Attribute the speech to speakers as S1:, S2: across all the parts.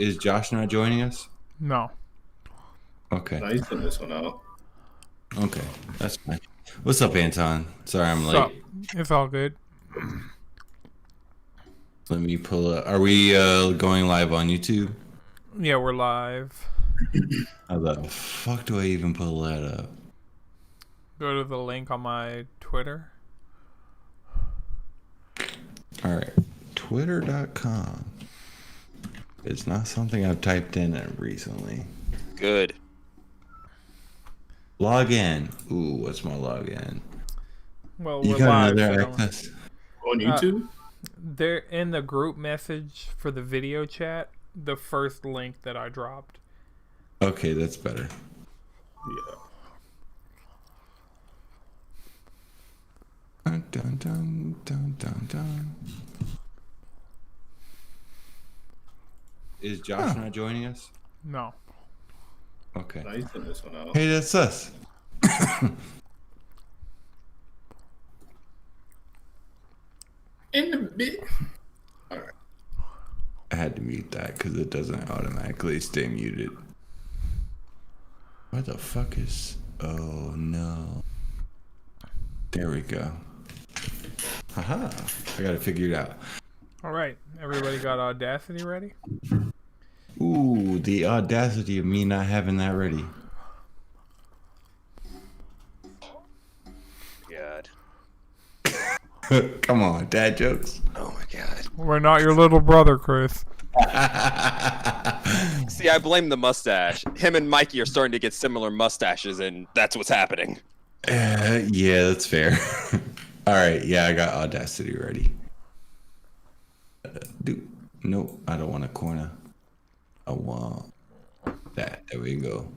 S1: Is Josh not joining us?
S2: No.
S1: Okay.
S3: No, he's putting this one out.
S1: Okay, that's fine. What's up, Anton? Sorry I'm late.
S2: It's all good.
S1: Let me pull up. Are we going live on YouTube?
S2: Yeah, we're live.
S1: How the fuck do I even pull that up?
S2: Go to the link on my Twitter.
S1: All right, twitter.com. It's not something I've typed in recently.
S4: Good.
S1: Log in. Ooh, what's my login?
S2: Well,
S1: You
S2: we're
S1: got
S2: live.
S1: another
S2: So
S1: access?
S3: On YouTube?
S2: they're in the group message for the video chat. The first link that I dropped.
S1: Okay, that's better.
S3: Yeah.
S1: Dun, dun, dun, dun, dun, dun. Is Josh not joining us?
S2: No.
S1: Okay.
S3: No, he's putting this one out.
S1: Hey, that's us.
S3: In the bit. Alright.
S1: I had to mute that because it doesn't automatically stay muted. Where the fuck is... Oh, no. There we go. Haha. I gotta figure it out.
S2: All right. Everybody got Audacity ready?
S1: Ooh, the audacity of me not having that ready.
S4: God.
S1: Come on, dad jokes.
S4: Oh my God.
S2: We're not your little brother, Chris.
S4: See, I blame the mustache. Him and Mikey are starting to get similar mustaches, and that's what's happening.
S1: Yeah, that's fair. All right, yeah, I got audacity ready. Dude, nope, I don't want a corner. I want that. There we go.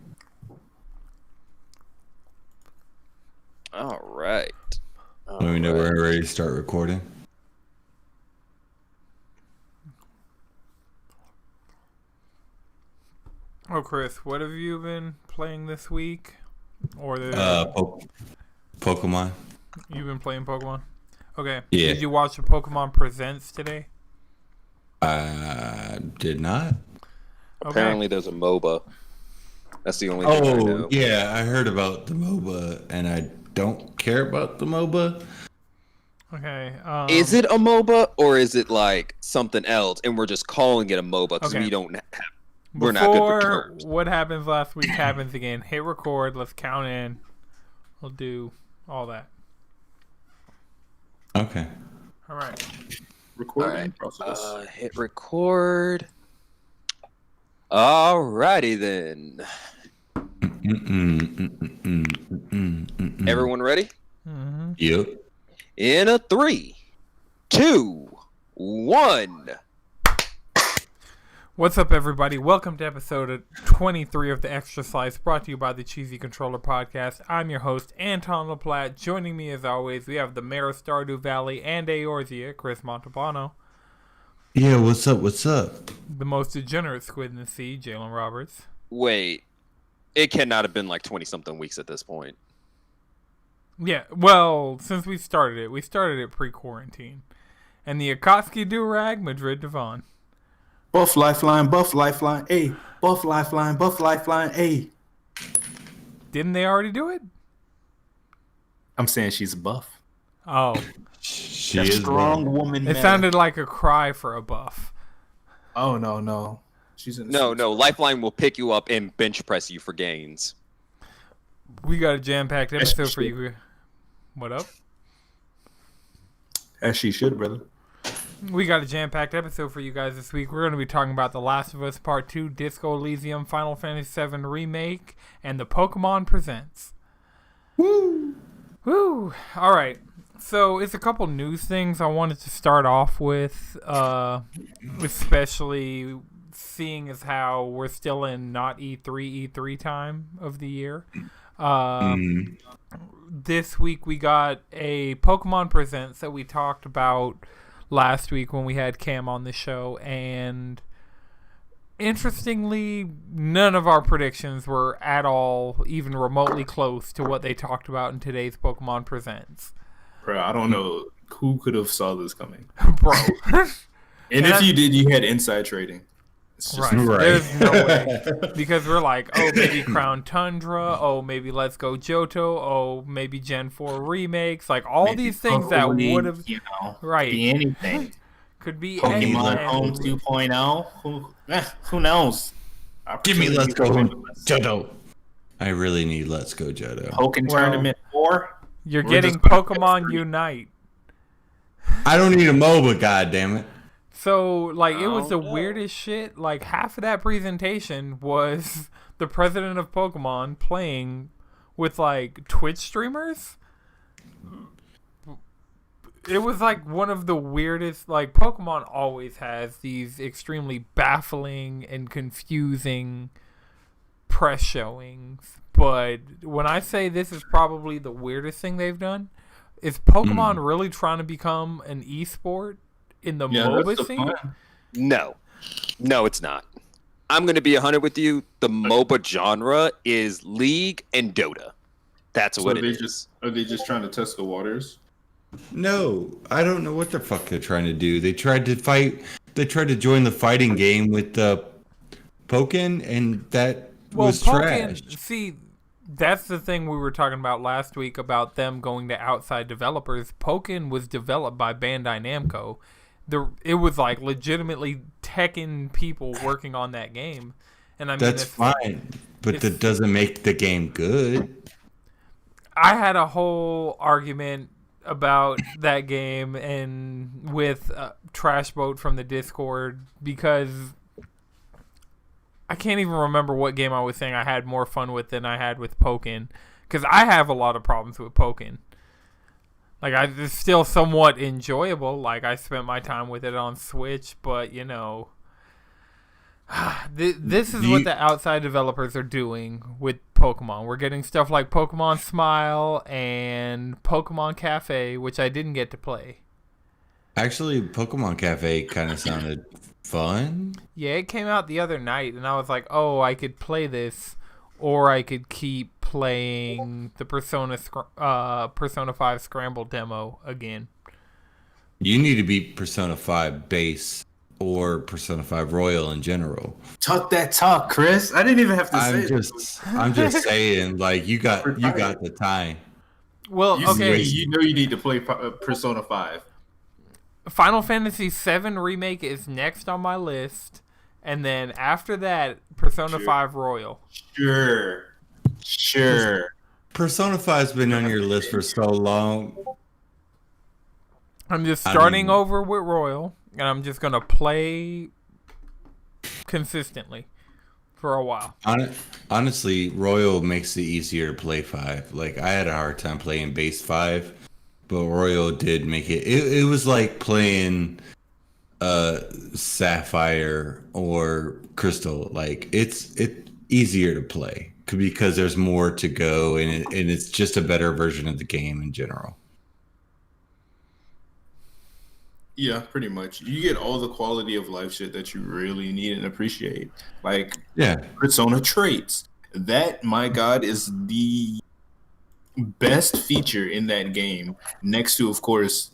S4: All right.
S1: Let me know we're ready to start recording.
S2: Oh, Chris, what have you been playing this week? Or the
S1: Pokemon.
S2: you've been playing Pokemon? Okay.
S1: Yeah.
S2: Did you watch the Pokemon Presents today?
S1: I did not.
S4: Apparently, there's a MOBA. That's the only thing I
S1: Oh,
S4: know.
S1: yeah, I heard about the MOBA, and I don't care about the MOBA.
S2: Okay.
S4: Is it a MOBA or is it like something else, and we're just calling it a MOBA because
S2: Okay.
S4: we don't have. We're not good with terms.
S2: What happens last week happens again. Hit record. Let's count in. We'll do all that.
S1: Okay.
S2: All right.
S3: Recording process.
S4: Hit record. Alrighty then. Everyone ready?
S2: Mm-hmm.
S1: Yep.
S4: In a 3, 2, 1.
S2: What's up, everybody? Welcome to episode 23 of the XtraSlice, brought to you by the Cheesy Controller Podcast. I'm your host, Anton LaPlatte. Joining me, as always, we have the Mayor of Stardew Valley and Eorzea, Chris Montalbano.
S1: Yeah, what's up? What's up?
S2: The most degenerate squid in the sea, Jalen Roberts.
S4: Wait, it cannot have been like 20-something weeks at this point.
S2: Yeah, well, since we started it pre-quarantine. And the Akatsuki Durag, Madrid Devon.
S3: Buff lifeline, A. Buff lifeline, A.
S2: Didn't they already do it?
S3: I'm saying she's a buff.
S2: Oh,
S1: She
S3: A
S1: is
S3: strong
S1: wrong.
S3: woman.
S2: it
S3: man.
S2: sounded like a cry for a buff.
S3: Oh no. She's in the
S4: No,
S3: suit.
S4: no, Lifeline will pick you up and bench press you for gains.
S2: We got a jam-packed
S3: Yes,
S2: episode for
S3: she
S2: you. What up?
S3: As she should, brother.
S2: We got a jam-packed episode for you guys this week. We're going to be talking about The Last of Us Part 2, Disco Elysium, Final Fantasy VII Remake, and the Pokemon Presents. Woo! Woo! All right. So it's a couple news things I wanted to start off with, especially seeing as how we're still in not E3 time of the year. This week we got a Pokemon Presents that we talked about last week when we had Cam on the show, and interestingly, none of our predictions were at all even remotely close to what they talked about in today's Pokemon Presents.
S3: Bro, I don't know who could have saw this coming.
S2: Bro.
S3: And if you did, you had inside trading. It's just
S2: Right.
S1: Right.
S2: There's no way. Because we're like, oh, maybe Crown Tundra. Oh, maybe Let's Go Johto. Oh, maybe Gen 4 remakes. Like, all
S3: maybe
S2: these things that
S3: Pokemon,
S2: would have...
S3: could be
S2: Right.
S3: anything.
S2: Could be
S3: Pokemon
S2: anything.
S3: Home 2.0. Who knows?
S1: Give me Let's Go
S3: Opportunities.
S1: Johto. I really need Let's Go Johto.
S3: Pokken
S2: Well,
S3: Tournament 4.
S2: You're
S3: We're
S2: getting
S3: just gonna
S2: Pokemon
S3: get
S2: Unite.
S1: I don't need a MOBA, goddammit.
S2: So, like, it was
S4: Oh,
S2: the
S4: no.
S2: weirdest shit. Like, half of that presentation was the president of Pokemon playing with, like, Twitch streamers. It was, like, one of the weirdest... Like, Pokemon always has these extremely baffling and confusing press showings. But when I say this is probably the weirdest thing they've done, is Pokemon really trying to become an esport in the MOBA scene?
S4: No, it's not. I'm going to be 100 with you. The MOBA genre is League and Dota. That's what it is.
S3: Are they just trying to test the waters?
S1: No, I don't know what the fuck they're trying to do. They tried to fight. They tried to join the fighting game with Pokken, and that was trash.
S2: See, that's the thing we were talking about last week about them going to outside developers. Pokken was developed by Bandai Namco. It was like legitimately Tekken people working on that game, and I mean
S1: That's fine, but that doesn't make the game good.
S2: I had a whole argument about that game and with Trash Boat from the Discord because I can't even remember what game I was saying I had more fun with than I had with Pokken, because I have a lot of problems with Pokken. Like, it's still somewhat enjoyable. Like, I spent my time with it on Switch, but, you know, this is what the outside developers are doing with Pokemon. We're getting stuff like Pokemon Smile and Pokemon Cafe, which I didn't get to play.
S1: Actually, Pokemon Cafe kind of sounded fun.
S2: Yeah, it came out the other night, and I was like, oh, I could play this, or I could keep playing the Persona 5 Scramble demo again.
S1: You need to beat Persona 5 base or Persona 5 Royal in general.
S3: Talk that talk, Chris. I didn't even have to say
S1: I'm just saying, like, you got the time.
S2: Well, okay.
S3: You know you need to play Persona 5.
S2: Final Fantasy VII Remake is next on my list, and then after that, Persona 5 Royal.
S3: Sure.
S1: Persona 5's been on your list for so long.
S2: I'm just starting over with Royal, and I'm just going to play consistently for a while.
S1: Honestly, Royal makes it easier to play 5. Like, I had a hard time playing base 5, but Royal did make it. It was like playing Sapphire or Crystal. Like, it's easier to play because there's more to go, and it's just a better version of the game in general.
S3: Yeah, pretty much. You get all the quality of life shit that you really need and appreciate. Like, Persona traits. That, my God, is the best feature in that game. Next to, of course,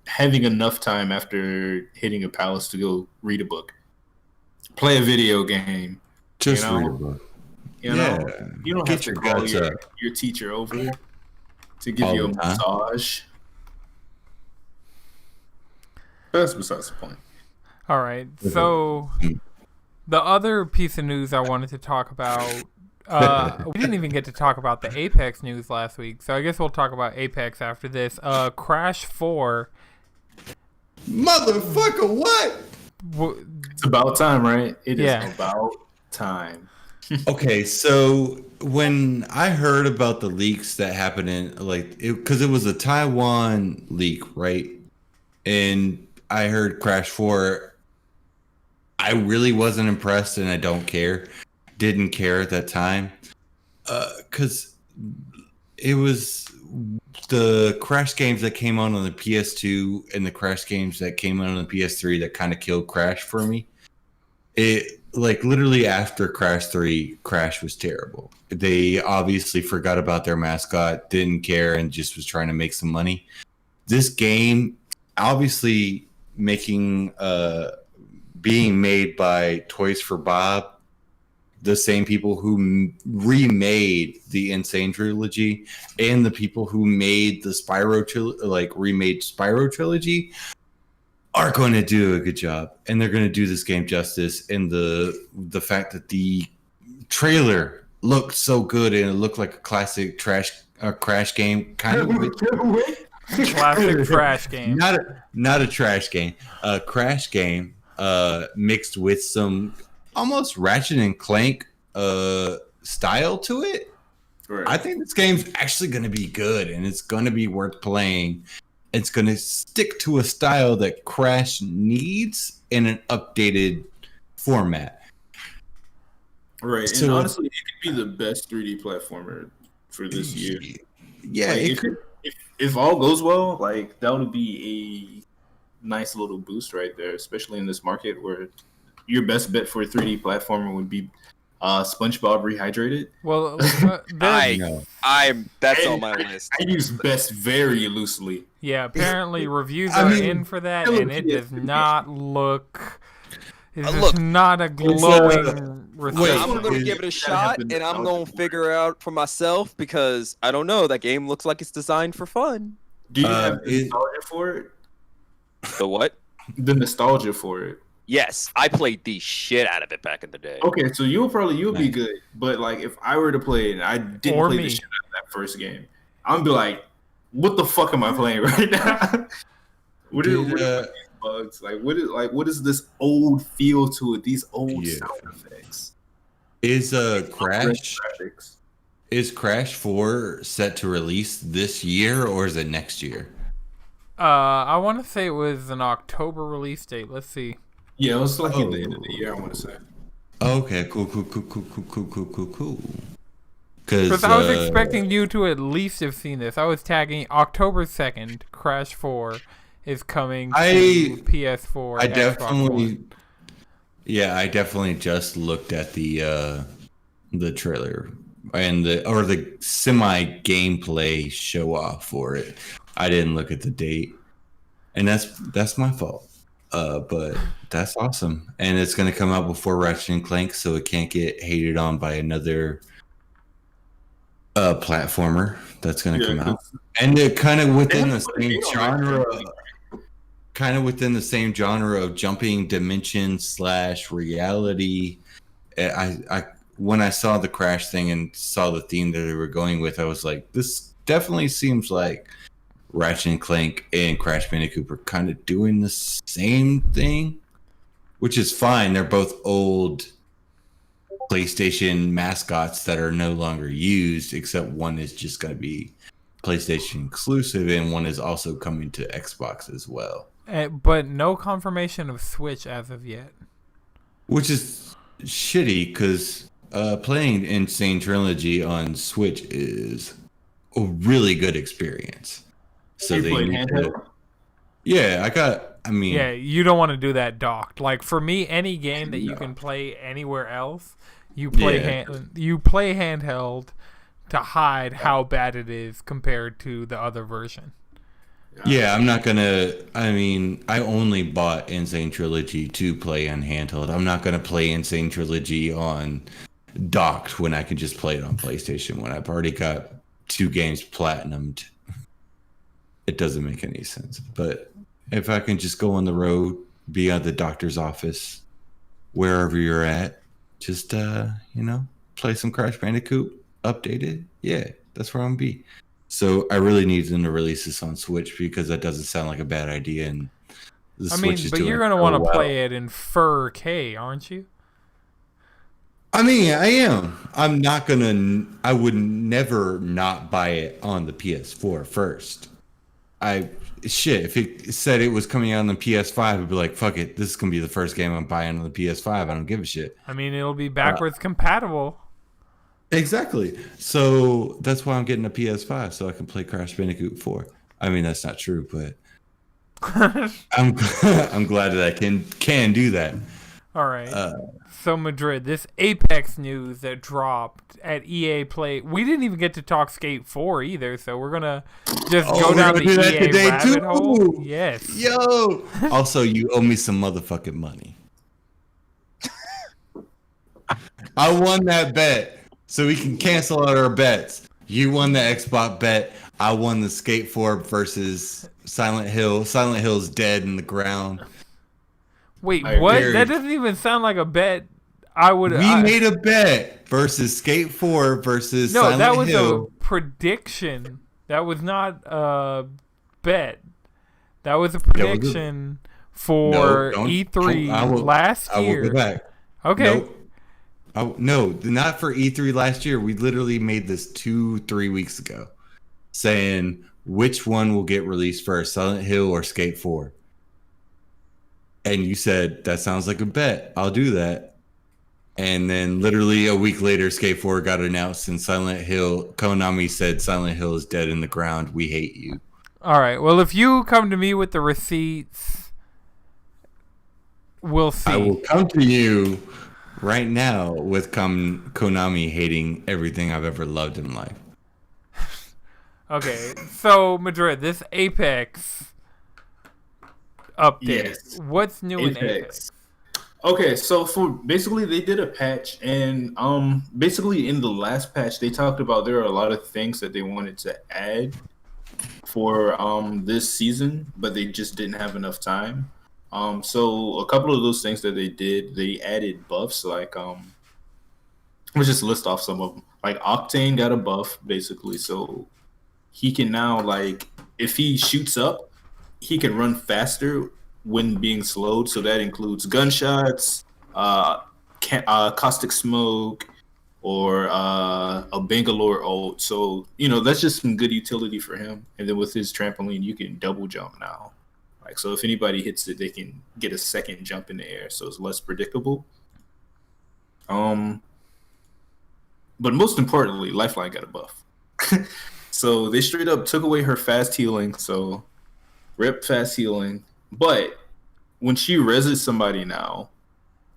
S3: having enough time after hitting a palace to go read a book. Play a video game.
S1: Just read a book.
S3: You know, you don't have to call your teacher over to give you a massage. That's besides the point.
S2: All right. So the other piece of news I wanted to talk about, we didn't even get to talk about the Apex news last week, so I guess we'll talk about Apex after this. Crash 4.
S1: Motherfucker, what?
S3: It's about time, right? It is about time.
S1: Okay, so when I heard about the leaks that happened because it was a Taiwan leak, right? And I heard Crash 4. I really wasn't impressed, and I don't care. Didn't care at that time. Because it was the Crash games that came out on the PS2 and the Crash games that came out on the PS3 that kind of killed Crash for me. It, like, literally after Crash 3, Crash was terrible. They obviously forgot about their mascot, didn't care, and just was trying to make some money. This game, obviously making being made by Toys for Bob, the same people who remade the Insane trilogy and the people who made the remade Spyro trilogy are going to do a good job, and they're going to do this game justice. And the fact that the trailer looked so good and it looked like a classic crash game, kind of
S2: classic trash game,
S1: not a trash game, a crash game mixed with some almost Ratchet and Clank style to it. Right. I think this game's actually going to be good, and it's going to be worth playing. It's going to stick to a style that Crash needs in an updated format.
S3: Right, and honestly, it could be the best 3D platformer for this year.
S1: Yeah,
S3: if all goes well, like that would be a nice little boost right there, especially in this market where your best bet for a 3D platformer would be SpongeBob Rehydrated.
S2: Well,
S4: that's on my list.
S3: I use best very loosely.
S2: Yeah, apparently reviews are in for that, and it does not look. It's not a glowing reception.
S4: I'm going to give it a shot, and I'm going to figure out for myself because I don't know. That game looks like it's designed for fun.
S3: Do you have the nostalgia for it?
S4: The what?
S3: The nostalgia for it.
S4: Yes, I played the shit out of it back in the day.
S3: Okay, so you'll be good. But like, if I were to play it and I didn't play the shit out of that first game, I'm be like, what the fuck am I playing right now? What are these bugs? What is this old feel to it? These old sound effects.
S1: Is Crash 4 set to release this year or is it next year?
S2: I want to say it was an October release date. Let's see.
S3: Yeah, it was like at the end of the year, I want to say.
S1: Okay, cool.
S2: Because I was expecting you to at least have seen this. I was tagging October 2nd, Crash 4 is coming to PS4.
S1: I definitely just looked at the trailer and the semi gameplay show off for it. I didn't look at the date, and that's my fault. But that's awesome, and it's going to come out before Ratchet and Clank, so it can't get hated on by another platformer that's going to come out. And they're kind of within the same genre of jumping dimension / reality. When I saw the Crash thing and saw the theme that they were going with, I was like, this definitely seems like Ratchet and Clank and Crash Bandicoot are kind of doing the same thing, which is fine. They're both old PlayStation mascots that are no longer used, except one is just going to be PlayStation exclusive and one is also coming to Xbox as well.
S2: But no confirmation of Switch as of yet.
S1: Which is shitty because playing Insane Trilogy on Switch is a really good experience. So you they need to,
S2: yeah, you don't want to do that docked. Like for me, any game that you can play anywhere else, you play handheld to hide how bad it is compared to the other version.
S1: Yeah, I'm not gonna. I mean, I only bought Insane Trilogy to play on handheld. I'm not gonna play Insane Trilogy on docked when I can just play it on PlayStation when I've already got 2 games platinumed. It doesn't make any sense. But if I can just go on the road, be at the doctor's office, wherever you're at, just play some Crash Bandicoot, updated. Yeah, that's where I'm gonna be. So I really need them to release this on Switch because that doesn't sound like a bad idea. And
S2: but you're gonna want to play it in 4K, aren't you?
S1: I mean, I am. I'm not gonna. I would never not buy it on the PS4 first. If it said it was coming out on the PS5, I'd be like, fuck it. This is going to be the first game I'm buying on the PS5. I don't give a shit.
S2: I mean, it'll be backwards compatible.
S1: Exactly. So that's why I'm getting a PS5 so I can play Crash Bandicoot 4. I mean, that's not true, but I'm glad that I can do that.
S2: All right. So Madrid, this Apex news that dropped at EA Play. We didn't even get to talk Skate 4 either, so we're gonna just go down the EA rabbit hole. Yes.
S1: Yo. Also, you owe me some motherfucking money. I won that bet, so we can cancel out our bets. You won the Xbox bet. I won the Skate 4 versus Silent Hill. Silent Hill's dead in the ground.
S2: Wait, what? That doesn't even sound like a bet.
S1: We made a bet versus Skate 4 versus Silent Hill. No, that was a
S2: prediction. That was not a bet. That was a prediction for E3 last year.
S1: I will go back.
S2: Okay.
S1: No, not for E3 last year. We literally made this 2-3 weeks ago, saying which one will get released first, Silent Hill or Skate 4. And you said, that sounds like a bet. I'll do that. And then literally a week later, Skate 4 got announced and Konami said Silent Hill is dead in the ground. We hate you.
S2: All right. Well, if you come to me with the receipts, we'll see.
S1: I will come to you right now with Konami hating everything I've ever loved in life.
S2: Okay. So, Madrid, this Apex update. Yes. What's new in Apex?
S3: Okay, so basically they did a patch, and basically in the last patch they talked about there are a lot of things that they wanted to add for this season, but they just didn't have enough time. So a couple of those things that they did, they added buffs like let's just list off some of them. Like Octane got a buff basically, so he can now, like, if he shoots up, he can run faster when being slowed, so that includes gunshots, caustic smoke, or a Bangalore ult. So, that's just some good utility for him. And then with his trampoline, you can double jump now. Like, so if anybody hits it, they can get a second jump in the air, so it's less predictable. But most importantly, Lifeline got a buff. So they straight up took away her fast healing, so rip fast healing. But when she reses somebody now,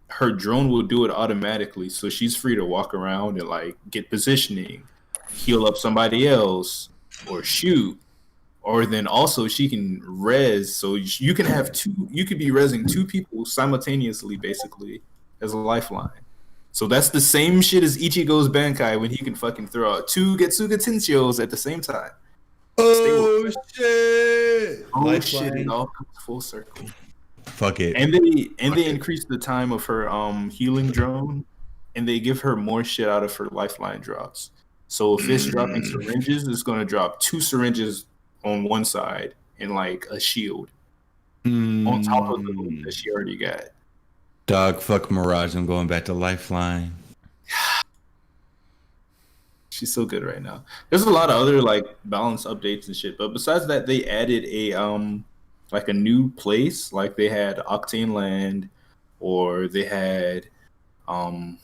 S3: her drone will do it automatically. So she's free to walk around and like get positioning, heal up somebody else, or shoot. Or then also she can res. So you can have you could be resing two people simultaneously, basically, as a lifeline. So that's the same shit as Ichigo's Bankai when he can fucking throw out two Getsuga Tenchios at the same time.
S1: Oh shit!
S3: Oh shit! It all comes full circle.
S1: Fuck it.
S3: And they increase the time of her healing drone, and they give her more shit out of her lifeline drops. So if it's dropping syringes, it's gonna drop 2 syringes on one side and like a shield on top of the loot that she already got.
S1: Dog, fuck Mirage. I'm going back to lifeline.
S3: She's so good right now. There's a lot of other like balance updates and shit, but besides that, they added a like a new place. Like they had Octane Land, or they had
S2: the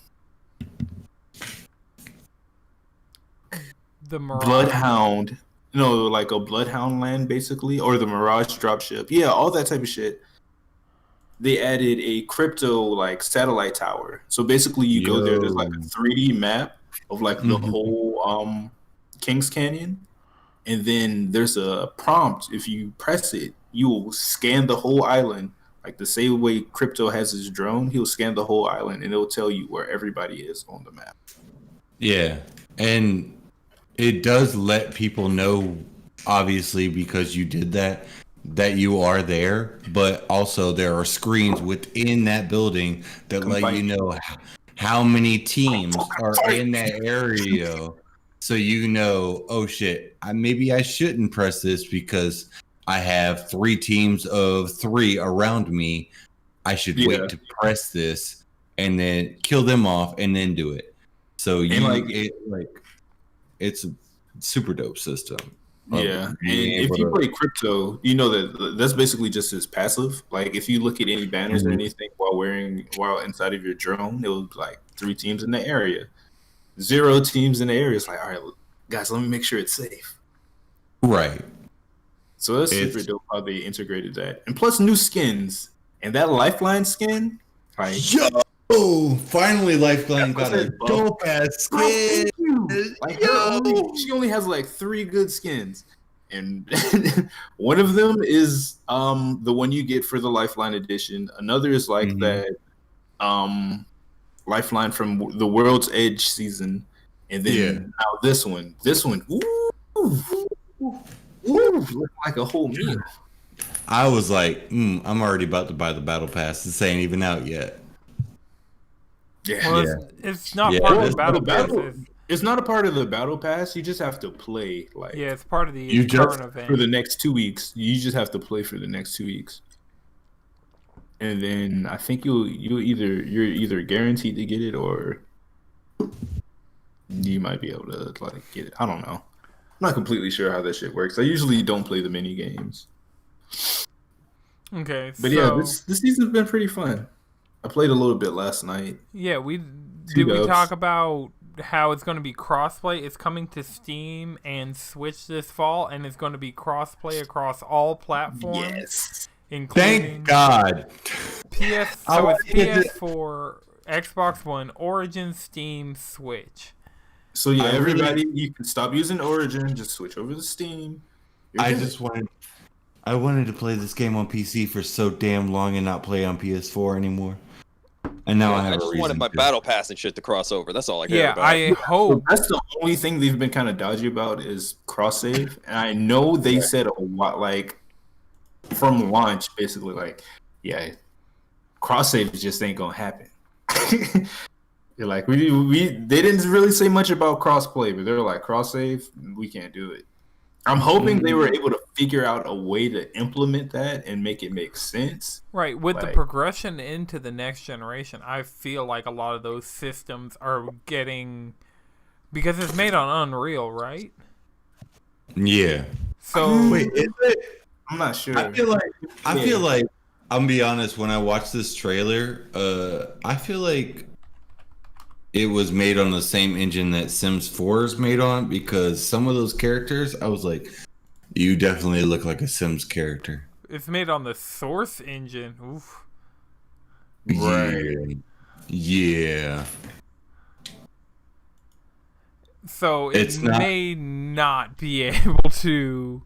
S2: Mirage.
S3: Bloodhound. No, like a Bloodhound Land basically, or the Mirage dropship. Yeah, all that type of shit. They added a crypto like satellite tower. So basically, you go there. There's like a 3D map of like the whole Kings Canyon, and then there's a prompt. If you press it, you will scan the whole island. Like the same way Crypto has his drone, he'll scan the whole island, and it'll tell you where everybody is on the map.
S1: Yeah, and it does let people know, obviously, because you did that you are there, but also there are screens within that building that let you know how many teams are in that area. So oh shit, maybe I shouldn't press this because I have 3 teams of 3 around me. I should wait to press this and then kill them off and then do it. So it's a super dope system.
S3: Yeah, and if you play Crypto, you know that's basically just his passive. Like if you look at any banners or anything while inside of your drone, it was like 3 teams in the area, 0 teams in the area. It's like, all right, guys, let me make sure it's safe.
S1: Right.
S3: So that's super dope how they integrated that, and plus new skins, and that Lifeline skin, like
S1: finally Lifeline got a dope ass skin.
S3: Like she only has like 3 good skins, and one of them is the one you get for the Lifeline edition. Another is like that Lifeline from the World's Edge season, and then now this one, looked like a whole meal.
S1: I was like, I'm already about to buy the battle pass. This ain't even out yet.
S3: Yeah,
S2: well, it's not part of the battle pass.
S3: It's not a part of the battle pass. You just have to play. Like,
S2: yeah, it's part of the current event
S3: for the next 2 weeks. You just have to play for the next 2 weeks, and then I think you're either guaranteed to get it or you might be able to like get it. I don't know. I'm not completely sure how that shit works. I usually don't play the mini games.
S2: Okay,
S3: but yeah, this season's been pretty fun. I played a little bit last night.
S2: Yeah, we talk about how it's going to be crossplay. It's coming to Steam and Switch this fall, and it's going to be crossplay across all platforms.
S3: Yes,
S2: including
S1: thank God.
S2: PS. So it's PS4, Xbox One, Origin, Steam, Switch.
S3: So yeah, everybody, you can stop using Origin. Just switch over to Steam.
S1: I wanted to play this game on PC for so damn long and not play on PS4 anymore. And now I have a reason.
S4: I just wanted my battle pass and shit to cross over. That's all I care about.
S2: I hope.
S3: That's the only thing they've been kind of dodgy about is cross save. And I know they said a lot, like from launch, basically, like, yeah, cross save just ain't gonna happen. They're like, they didn't really say much about crossplay, but they're like, cross save, we can't do it. I'm hoping they were able to figure out a way to implement that and make it make sense.
S2: Right, with the progression into the next generation, I feel like a lot of those systems are getting, because it's made on Unreal, right?
S1: Yeah.
S2: So
S1: wait, is it?
S3: I'm not sure.
S1: I feel like I'm gonna be honest. When I watched this trailer, I feel like it was made on the same engine that Sims 4 is made on, because some of those characters, I was like, you definitely look like a Sims character.
S2: It's made on the Source engine. Oof.
S1: Right. Yeah.
S2: So it may not be able to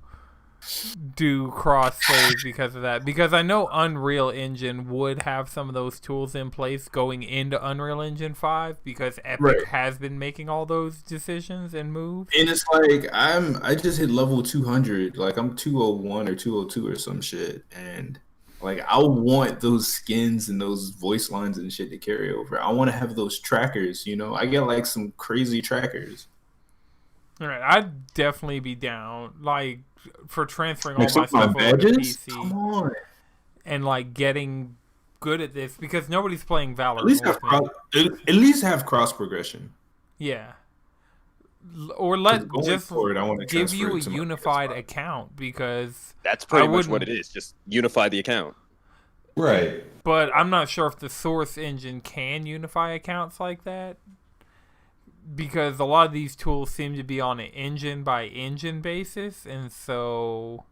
S2: do cross save because of that. Because I know Unreal Engine would have some of those tools in place going into Unreal Engine 5, because Epic has been making all those decisions and moves.
S3: And it's like I just hit level 200, like I'm 201 or 202 or some shit, and like I want those skins and those voice lines and shit to carry over. I want to have those trackers, you know. I get like some crazy trackers.
S2: All right, I'd definitely be down, like, for transferring all my stuff over to PC.
S3: Come on.
S2: And like getting good at this, because nobody's playing Valorant.
S3: At least have cross progression.
S2: Yeah. Or give you a unified account, because
S4: that's pretty much what it is. Just unify the account.
S1: Right.
S2: But I'm not sure if the Source engine can unify accounts like that, because a lot of these tools seem to be on an engine by engine basis, and so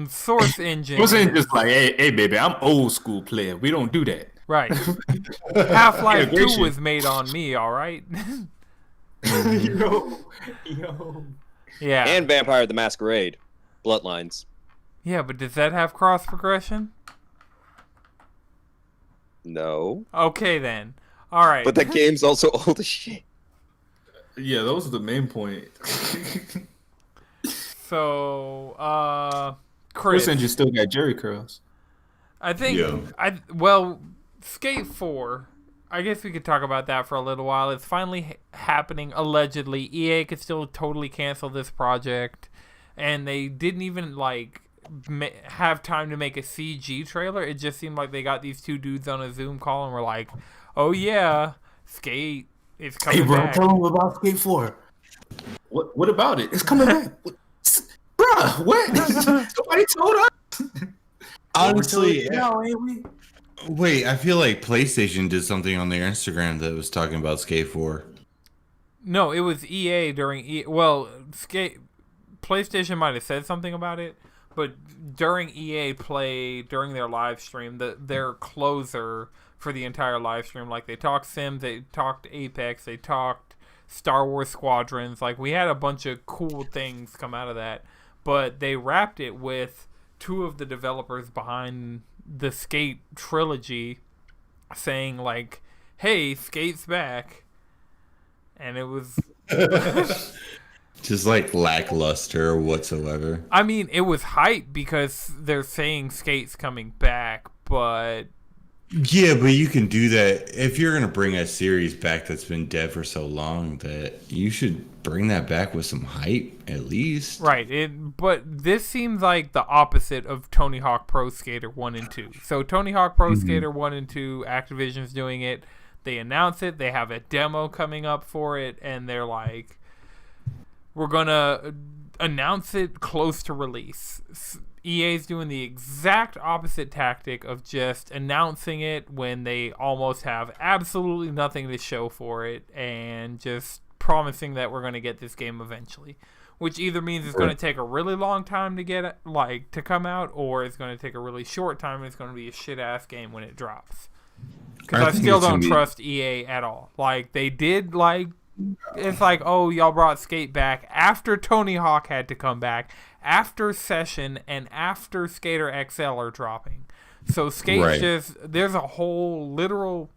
S2: Source engine
S3: wasn't just like, hey baby, I'm old school player. We don't do that.
S2: Right. Half-Life 2 was made on me, all right.
S3: Yo.
S2: Yeah.
S4: And Vampire the Masquerade, Bloodlines.
S2: Yeah, but does that have cross progression?
S4: No.
S2: Okay then. All right.
S4: But that game's also old as shit.
S3: Yeah, that was the main point.
S2: So, Chris,
S3: you still got Jerry curls.
S2: I think Skate 4. I guess we could talk about that for a little while. It's finally happening. Allegedly, EA could still totally cancel this project, and they didn't even have time to make a CG trailer. It just seemed like they got these two dudes on a Zoom call and were like, "Oh yeah, Skate is coming back."
S3: Tell them about Skate 4. What about it? It's coming back. Bruh, what? Somebody told us.
S1: Honestly, wait, I feel like PlayStation did something on their Instagram that was talking about Skate 4.
S2: No, it was EA during PlayStation might have said something about it, but during EA Play, during their live stream, their closer for the entire live stream, like they talked Sims, they talked Apex, they talked Star Wars Squadrons, like we had a bunch of cool things come out of that, but they wrapped it with two of the developers behind the Skate trilogy saying like, "Hey, Skate's back," and it was
S1: just like lackluster whatsoever.
S2: I mean, it was hype because they're saying Skate's coming back, but
S1: yeah, but you can do that if you're gonna bring a series back that's been dead for so long. That you should bring that back with some hype at least.
S2: Right. But this seems like the opposite of Tony Hawk Pro Skater 1 and 2. So Tony Hawk Pro Skater 1 and 2, Activision's doing it. They announce it. They have a demo coming up for it, and they're like, we're gonna announce it close to release. EA's doing the exact opposite tactic of just announcing it when they almost have absolutely nothing to show for it and just promising that we're going to get this game eventually, which either means it's going to take a really long time to get to come out, or it's going to take a really short time and it's going to be a shit ass game when it drops. Because I still don't trust EA at all. Like, they did it's like, oh, y'all brought Skate back after Tony Hawk had to come back, after Session, and after Skater XL are dropping. So Skate's just, there's a whole literal,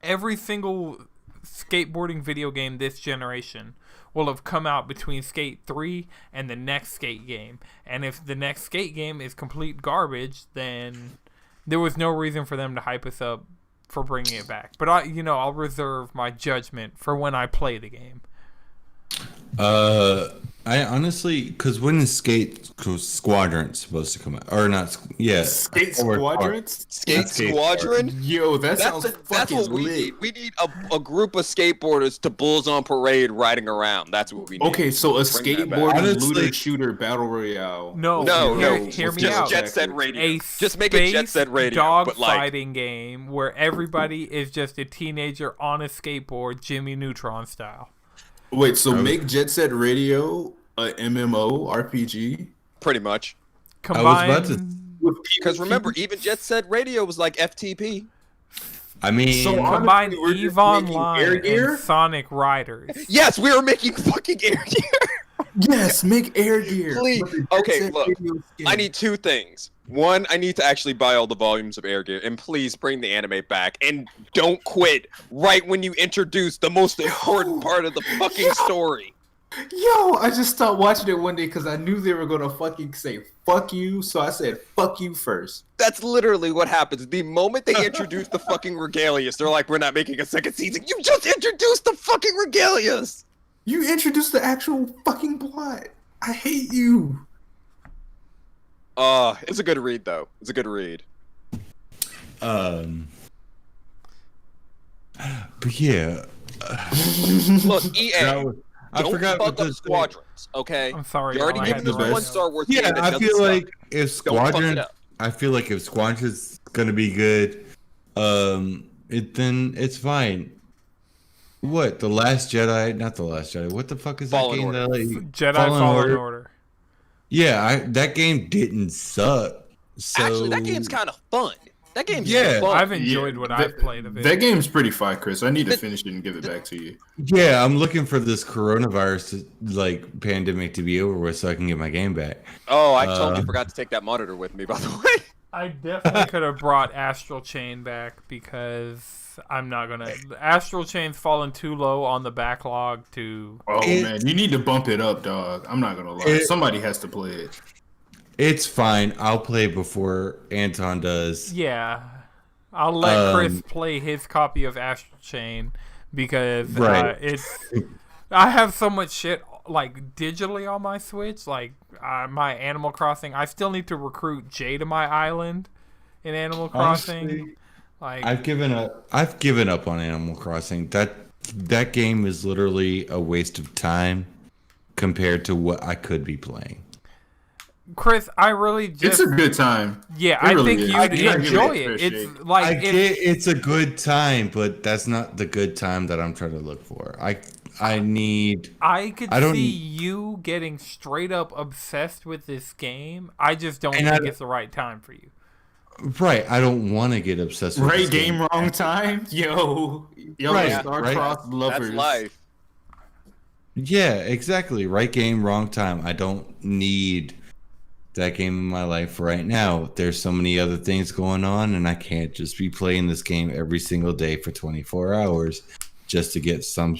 S2: every single skateboarding video game this generation will have come out between Skate 3 and the next Skate game. And if the next Skate game is complete garbage, then there was no reason for them to hype us up for bringing it back. But I'll reserve my judgment for when I play the game.
S1: I honestly, because when is Skate Squadron supposed to come out? Or not? Yeah,
S3: Skate Squadron.
S4: Skate Squadron.
S3: Yo, that's
S4: what we need. We need a group of skateboarders to Bulls on Parade riding around. That's what we need.
S3: Okay, so a skateboarding looter shooter battle royale.
S2: No. Hear me out.
S4: Jet Set Radio. Just make
S2: a
S4: Jet Set Radio,
S2: dog fighting game where everybody is just a teenager on a skateboard, Jimmy Neutron style.
S3: Wait, so make Jet Set Radio a MMO RPG?
S4: Pretty much. Because remember, even Jet Set Radio was like FTP.
S1: I mean,
S2: so combine EVE Online and Sonic Riders.
S4: Yes, we were making fucking Air Gear.
S3: Yes, make Air Gear.
S4: Please. Okay, look. I need two things. One, I need to actually buy all the volumes of Air Gear, and please bring the anime back, and don't quit right when you introduce the most important part of the fucking story.
S3: Yo, I just stopped watching it one day because I knew they were going to fucking say fuck you, so I said fuck you first.
S4: That's literally what happens. The moment they introduce the fucking regalias, they're like, we're not making a second season. You just introduced the fucking regalias!
S3: You introduced the actual fucking plot. I hate you.
S4: It's a good read, though. It's a good read.
S1: But yeah.
S4: Look, EA,
S1: I forgot
S4: fuck up Squadrons, okay?
S2: I'm sorry.
S4: You're already giving us one Star Wars
S1: game.
S4: Yeah,
S1: I feel like if Squadron's gonna be good, then it's fine. What, The Last Jedi? Not The Last Jedi. What the fuck is that game?
S2: Jedi Fallen Order.
S1: Yeah, that game didn't suck. So...
S4: Actually, that game's kind of fun. That game's fun.
S2: I've enjoyed what I've played of it.
S3: That game's pretty fire, Chris. I need to finish it and give it back to you.
S1: Yeah, I'm looking for this coronavirus pandemic to be over with so I can get my game back.
S4: Oh, I totally forgot to take that monitor with me, by the way.
S2: I definitely could have brought Astral Chain back because I'm not gonna. Astral Chain's fallen too low on the backlog to.
S3: Oh man, you need to bump it up, dog. I'm not gonna lie. Somebody has to play it.
S1: It's fine. I'll play before Anton does.
S2: Yeah, I'll let Chris play his copy of Astral Chain because it's. I have so much shit digitally on my Switch, my Animal Crossing. I still need to recruit Jay to my island in Animal Crossing.
S1: Honestly, I've given up on Animal Crossing. That game is literally a waste of time compared to what I could be playing.
S2: Chris, I really just...
S3: It's a good time.
S2: Yeah, I think you'd enjoy it.
S1: It's a good time, but that's not the good time that I'm trying to look for. I could
S2: see you getting straight up obsessed with this game. I just don't think it's the right time for you.
S1: Right, I don't want to get obsessed with
S3: this game. Right game, wrong time? Yo, star-crossed lovers.
S4: That's life.
S1: Yeah, exactly. Right game, wrong time. I don't need that game in my life right now. There's so many other things going on, and I can't just be playing this game every single day for 24 hours just to get some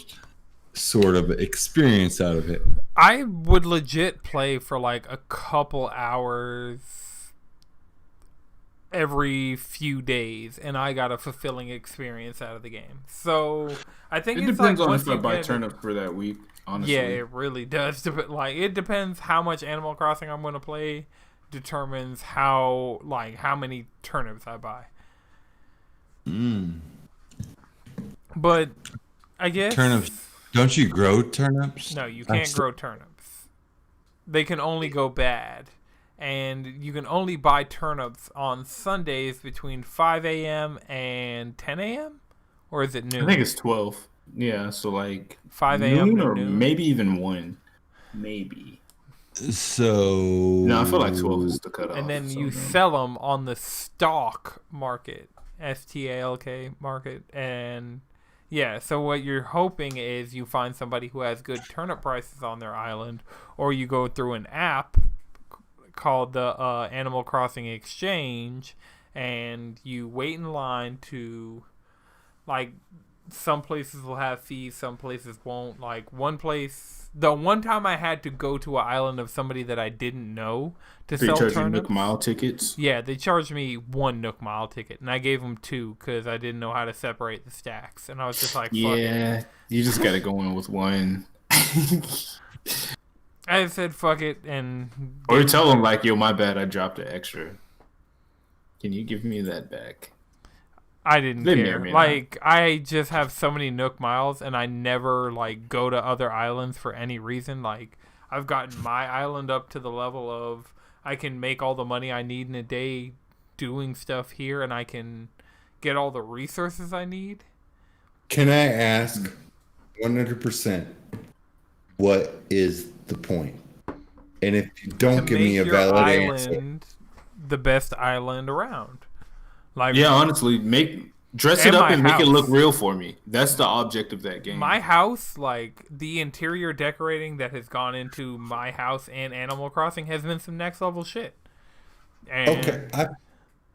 S1: sort of experience out of it.
S2: I would legit play for like a couple hours every few days, and I got a fulfilling experience out of the game. So I think
S3: It
S2: it's
S3: depends
S2: like
S3: on
S2: once
S3: if I
S2: you
S3: buy
S2: get-
S3: turnip for that week. Honestly,
S2: Yeah, it really does. Like, it depends how much Animal Crossing I'm going to play. Determines how many turnips I buy. But I guess
S1: Turnips. Don't you grow turnips?
S2: No, you can't grow turnips. They can only go bad. And you can only buy turnips on Sundays between 5 a.m. and 10 a.m.? Or is it noon?
S3: I think it's 12. Yeah, so like
S2: 5 a.m. to
S3: or
S2: noon?
S3: maybe even 1. Maybe.
S1: So
S3: No, I feel like 12 is the cutoff.
S2: And then
S3: so
S2: you
S3: no.
S2: sell them on the stock market. STALK market. And yeah, so what you're hoping is you find somebody who has good turnip prices on their island, or you go through an app called the Animal Crossing Exchange, and you wait in line to, like, some places will have fees, some places won't. Like, the one time I had to go to an island of somebody that I didn't know to
S3: They
S2: sell
S3: charge you
S2: turnips.
S3: Nook Mile tickets.
S2: Yeah, they charged me 1 Nook Mile ticket, and I gave them 2 because I didn't know how to separate the stacks. And I was just like, fuck it.
S3: Yeah, you just gotta go in with 1.
S2: I said, fuck it, and...
S3: Or tell them like, yo, my bad, I dropped an extra. Can you give me that back?
S2: I didn't
S3: They may
S2: care.
S3: or may
S2: Like, I just have so many Nook Miles, and I never, like, go to other islands for any reason. Like, I've gotten my island up to the level of I can make all the money I need in a day doing stuff here, and I can get all the resources I need.
S1: Can I ask 100% what is the point? And if you don't give me a valid answer,
S2: the best island around. Like,
S3: Yeah, honestly, dress it
S2: And
S3: up
S2: my
S3: and make it look
S2: house.
S3: real for me. That's the object of that game.
S2: my house, like, the interior decorating that has gone into my house and Animal Crossing has been some next level shit. And
S1: okay, I'm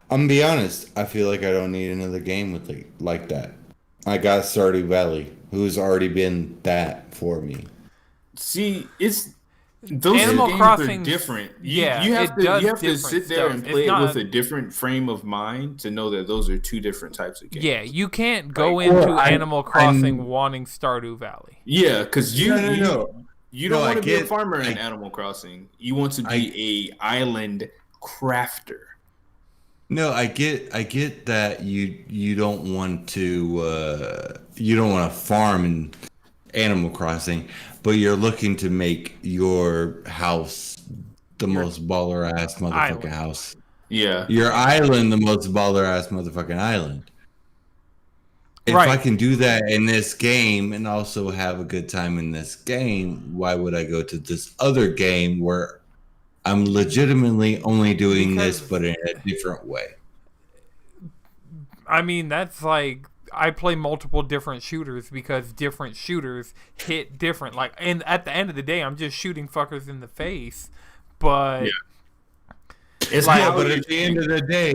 S1: gonna be honest. I feel like I don't need another game with like that. I got Stardew Valley, who's already been that for me.
S3: See, those
S2: Animal
S3: games
S2: Crossing,
S3: are different.
S2: yeah,
S3: you
S2: it
S3: have to
S2: does
S3: you have to
S2: different
S3: sit there and
S2: stuff.
S3: play
S2: It's
S3: it
S2: not-
S3: with a different frame of mind to know that those are 2 different types of games.
S2: yeah, you can't go
S3: Like,
S2: into
S1: well,
S2: Animal Crossing wanting Stardew Valley.
S3: Yeah, because you
S1: No.
S3: don't
S1: No,
S3: want
S1: I
S3: to be a
S1: get-
S3: farmer in Animal Crossing. You want to be a island crafter.
S1: No, I get that you don't want to farm in Animal Crossing, but you're looking to make your house the most baller ass motherfucking
S2: Island.
S1: house.
S3: Yeah.
S1: Your island the most baller ass motherfucking island. If
S2: Right.
S1: I can do that in this game and also have a good time in this game, why would I go to this other game where I'm legitimately only doing this
S2: Because-
S1: but in a different way?
S2: I mean, that's like, I play multiple different shooters because different shooters hit different. Like, and at the end of the day, I'm just shooting fuckers in the face. But
S3: It's
S2: Like,
S1: Yeah,
S3: how
S1: but
S3: you-
S1: at the end of the day,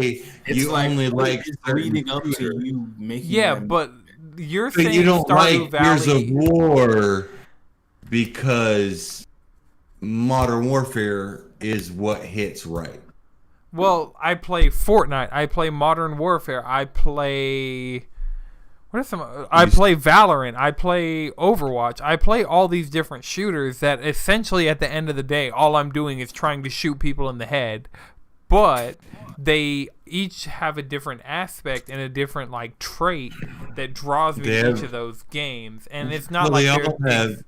S3: it's
S1: you only like
S3: it's
S1: certain
S3: leading up to
S1: shooters.
S3: you making.
S2: yeah,
S3: them-
S2: but you're
S1: But
S2: saying
S1: you don't
S2: Stardew
S1: like Gears
S2: Valley.
S1: of War because Modern Warfare is what hits right.
S2: Well, I play Fortnite. I play Modern Warfare. I play. What are some? I play Valorant. I play Overwatch. I play all these different shooters that essentially, at the end of the day, all I'm doing is trying to shoot people in the head. But they each have a different aspect and a different like trait that draws me to each of those games. And it's not
S1: Well,
S2: like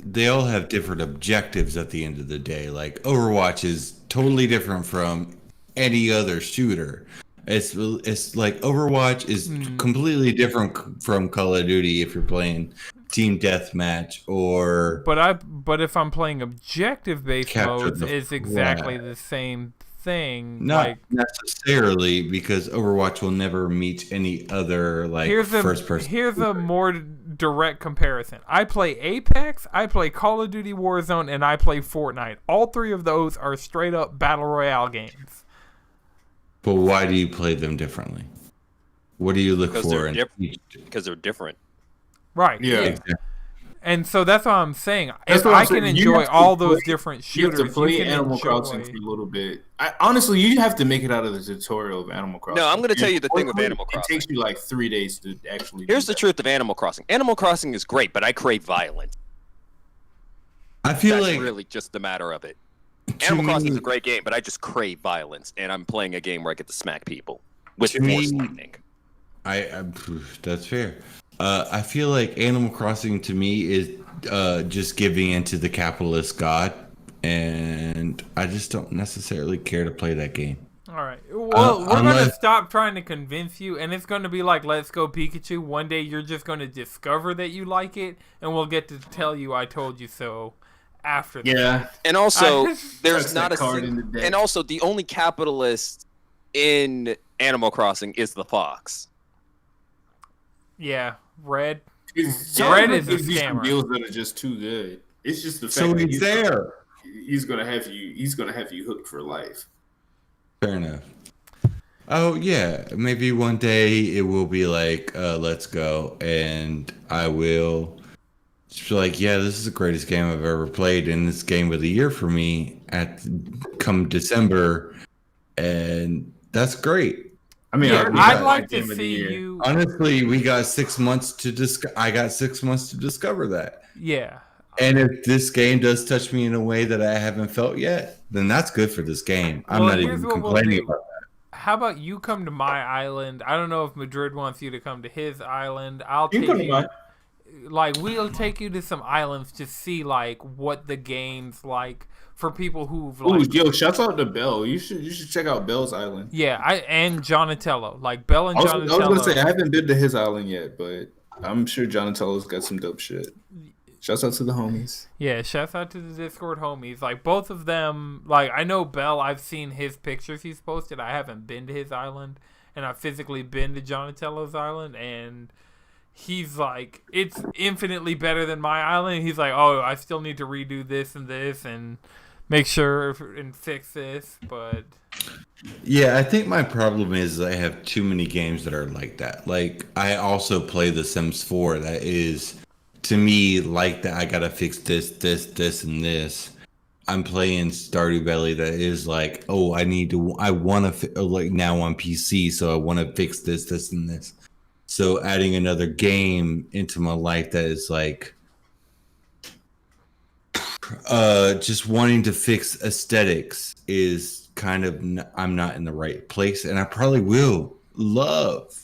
S1: they all have different objectives at the end of the day. Like Overwatch is totally different from any other shooter. It's like Overwatch is completely different from Call of Duty if you're playing team deathmatch or.
S2: But if I'm playing objective based
S1: Capture
S2: modes,
S1: the
S2: it's exactly
S1: flag.
S2: the same thing.
S1: Not
S2: like
S1: necessarily, because Overwatch will never meet any other like first person.
S2: Here's a more direct comparison. I play Apex, I play Call of Duty Warzone, and I play Fortnite. All three of those are straight up battle royale games.
S1: But why do you play them differently? What do you look for?
S4: Because they're different.
S2: Right.
S3: Yeah.
S1: Exactly.
S2: And so that's what I'm saying.
S3: That's
S2: If
S3: what
S2: I
S3: I'm
S2: can
S3: saying.
S2: enjoy all those different
S3: You have
S2: shooters,
S3: to play
S2: you can
S3: Animal
S2: enjoy.
S3: Crossing for a little bit. Honestly, you have to make it out of the tutorial of Animal Crossing.
S4: No, I'm going to tell you the thing with Animal Crossing.
S3: It takes you like 3 days to actually.
S4: Here's the truth of Animal Crossing. Animal Crossing is great, but I crave violence.
S1: I feel
S4: That's
S1: like
S4: really just the matter of it. Animal Crossing is a great game, but I just crave violence, and I'm playing a game where I get to smack people with force lightning.
S1: I that's fair. I feel like Animal Crossing to me is just giving into the capitalist god, and I just don't necessarily care to play that game.
S2: All right. Well, we're going to
S1: unless-
S2: stop trying to convince you, and it's going to be like Let's Go Pikachu. One day you're just going to discover that you like it, and we'll get to tell you I told you so after that.
S3: Yeah.
S4: And also,
S3: That's
S4: there's not
S3: that
S4: a
S3: card in the deck.
S4: and also the only capitalist in Animal Crossing is the fox.
S2: Yeah. Red.
S3: Red
S2: is a
S3: gives you some
S2: scammer.
S3: deals that are just too good. It's just the fact
S1: So
S3: that
S1: he's there.
S3: He's gonna have you. He's gonna have you hooked for life.
S1: Fair enough. Oh yeah, maybe one day it will be like, let's go, and I will just be like, yeah, this is the greatest game I've ever played, and it's game of the year for me come December, and that's great.
S3: I mean,
S2: Yeah,
S3: already
S2: I'd
S3: got
S2: like
S3: Game
S2: to
S3: of the
S2: see
S3: Year.
S2: you.
S1: Honestly, we got 6 months to I got 6 months to discover that.
S2: Yeah.
S1: And if this game does touch me in a way that I haven't felt yet, then that's good for this game. I'm
S2: Well,
S1: not
S2: here's
S1: even
S2: what we'll
S1: complaining
S2: do.
S1: about that.
S2: How about you come to my island? I don't know if Madrid wants you to come to his island. I'll
S3: You
S2: take
S3: can come to
S2: you.
S3: mine.
S2: Like, we'll take you to some islands to see like what the game's like for people who've
S3: Ooh,
S2: like.
S3: yo! Shouts out to Bell. You should check out Bell's Island.
S2: Yeah, and Jonatello, like Bell and
S3: I was
S2: Jonatello.
S3: gonna say I haven't been to his island yet, but I'm sure Jonatello's got some dope shit. Shouts out to the homies.
S2: Yeah, shouts out to the Discord homies. Like, both of them, like, I know Bell, I've seen his pictures he's posted. I haven't been to his island, and I've physically been to Jonatello's island, and he's like, it's infinitely better than my island. He's like, oh, I still need to redo this, and make sure and fix this, but...
S1: Yeah, I think my problem is I have too many games that are like that. Like, I also play The Sims 4 that is, to me, like that I gotta fix this, and this. I'm playing Stardew Valley that is like, oh, I want to, like now on PC, so I want to fix this, and this. So adding another game into my life that is like, just wanting to fix aesthetics is kind of, I'm not in the right place, and I probably will love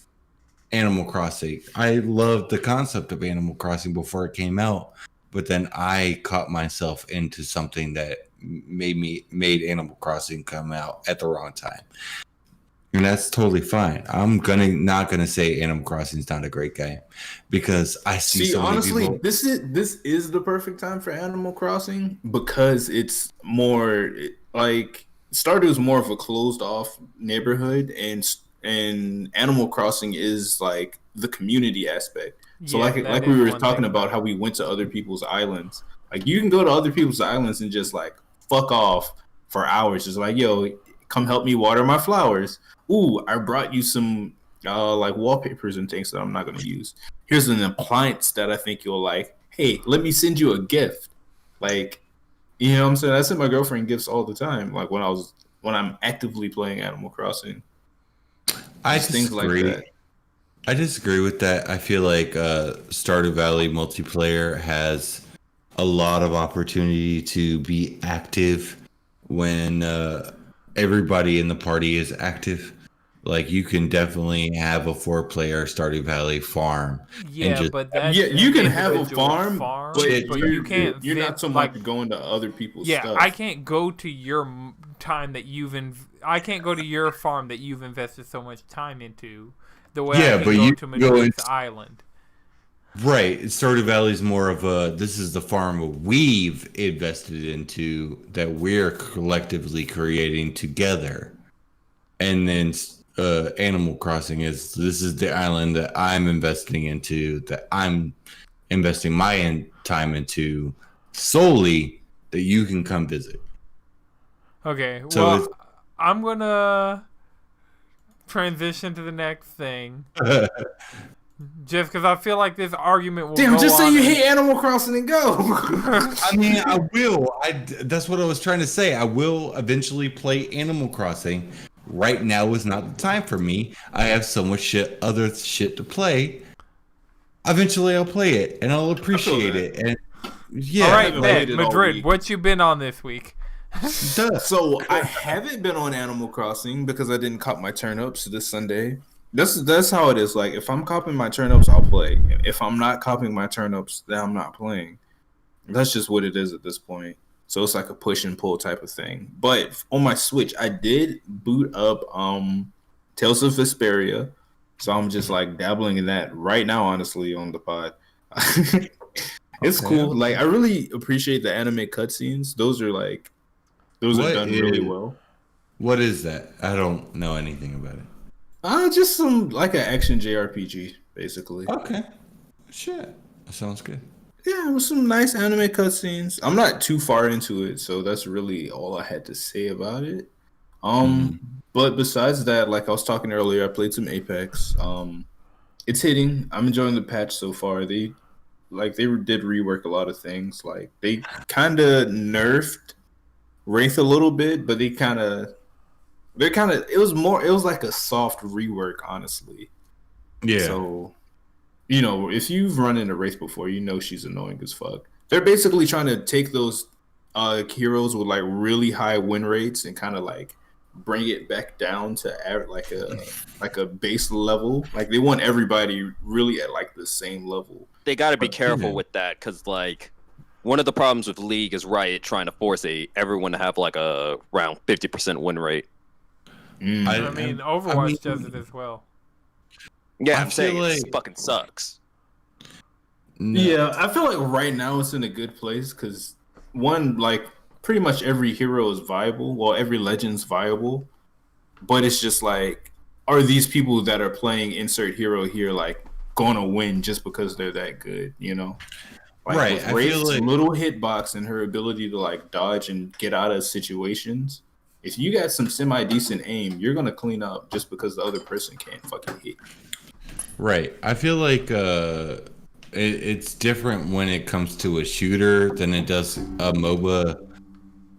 S1: Animal Crossing. I loved the concept of Animal Crossing before it came out, but then I caught myself into something that made Animal Crossing come out at the wrong time. And that's totally fine. I'm not gonna say Animal Crossing is not a great game because I see so
S3: honestly,
S1: many people.
S3: this is the perfect time for Animal Crossing because it's more like Stardew is more of a closed off neighborhood, and Animal Crossing is like the community aspect. So
S2: Yeah,
S3: like
S2: that
S3: we
S2: is
S3: were
S2: one
S3: talking
S2: thing.
S3: about how we went to other people's islands. Like you can go to other people's islands and just like fuck off for hours. Just like, yo, come help me water my flowers. Ooh, I brought you some like wallpapers and things that I'm not gonna use. Here's an appliance that I think you'll like. Hey, let me send you a gift. Like, you know what I'm saying? I send my girlfriend gifts all the time. Like when I'm actively playing Animal Crossing.
S1: I
S3: Just things like
S1: disagree.
S3: that.
S1: I disagree with that. I feel like Stardew Valley multiplayer has a lot of opportunity to be active when everybody in the party is active. Like you can definitely have a 4-player Stardew Valley farm.
S2: Yeah,
S1: just-
S2: but that's
S3: Yeah, you can
S2: an
S3: have a
S2: individual
S3: farm, but
S2: you can't.
S3: You're
S2: fit,
S3: not so
S2: like,
S3: much going to other people's
S2: Yeah,
S3: stuff.
S2: I can't go to your time that I can't go to your farm that you've invested so much time into. The way
S1: Yeah,
S2: I can
S1: but
S2: go
S1: you
S2: to
S1: can go
S2: Madrid's
S1: in-
S2: island.
S1: Right. Stardew Valley is more of this is the farm we've invested into that we're collectively creating together. And then Animal Crossing is this is the island that I'm investing into, that I'm investing my time into solely, that you can come visit.
S2: Okay,
S1: So
S2: well, I'm gonna transition to the next thing, just because I feel like this argument will
S3: Damn,
S2: go
S3: just say
S2: on
S3: you
S2: and-
S3: hate Animal Crossing and go.
S1: I mean, I will. That's what I was trying to say. I will eventually play Animal Crossing. Right now is not the time for me. I have so much other shit to play. Eventually, I'll play it and I'll appreciate it. And yeah,
S2: All right,
S3: haven't
S2: bet
S3: played it all
S2: Madrid.
S3: week.
S2: What you been on this week?
S3: So I haven't been on Animal Crossing because I didn't cop my turnips this Sunday. That's how it is. Like if I'm copping my turnips, I'll play. If I'm not copping my turnips, then I'm not playing. That's just what it is at this point. So it's like a push and pull type of thing. But on my Switch, I did boot up Tales of Vesperia. So I'm just like dabbling in that right now, honestly, on the pod. It's cool. Like I really appreciate the anime cutscenes. Those are done really well.
S1: What is that? I don't know anything about it.
S3: Just some like an action JRPG, basically.
S1: Okay. Shit. That sounds good.
S3: Yeah, with some nice anime cutscenes. I'm not too far into it, so that's really all I had to say about it. But besides that, like I was talking earlier, I played some Apex. It's hitting. I'm enjoying the patch so far. They did rework a lot of things. Like they kind of nerfed Wraith a little bit, but it was like a soft rework, honestly.
S1: Yeah.
S3: So, if you've run into Wraith before, she's annoying as fuck. They're basically trying to take those heroes with like really high win rates and kind of like bring it back down to like a base level. Like they want everybody really at like the same level.
S4: They got to be careful with that because like one of the problems with League is Riot trying to force everyone to have like a around 50% win rate.
S2: I mean, Overwatch does it as well.
S4: Yeah, I'm saying it fucking sucks.
S1: No.
S3: Yeah, I feel like right now it's in a good place because one, like pretty much every hero is viable. Well, every legend's viable, but it's just like, are these people that are playing insert hero here like gonna win just because they're that good? Like,
S1: right.
S3: With
S1: I
S3: Wraith's
S1: feel like
S3: little hitbox and her ability to like dodge and get out of situations. If you got some semi-decent aim, you're gonna clean up just because the other person can't fucking hit.
S1: right. I feel like it's different when it comes to a shooter than it does a MOBA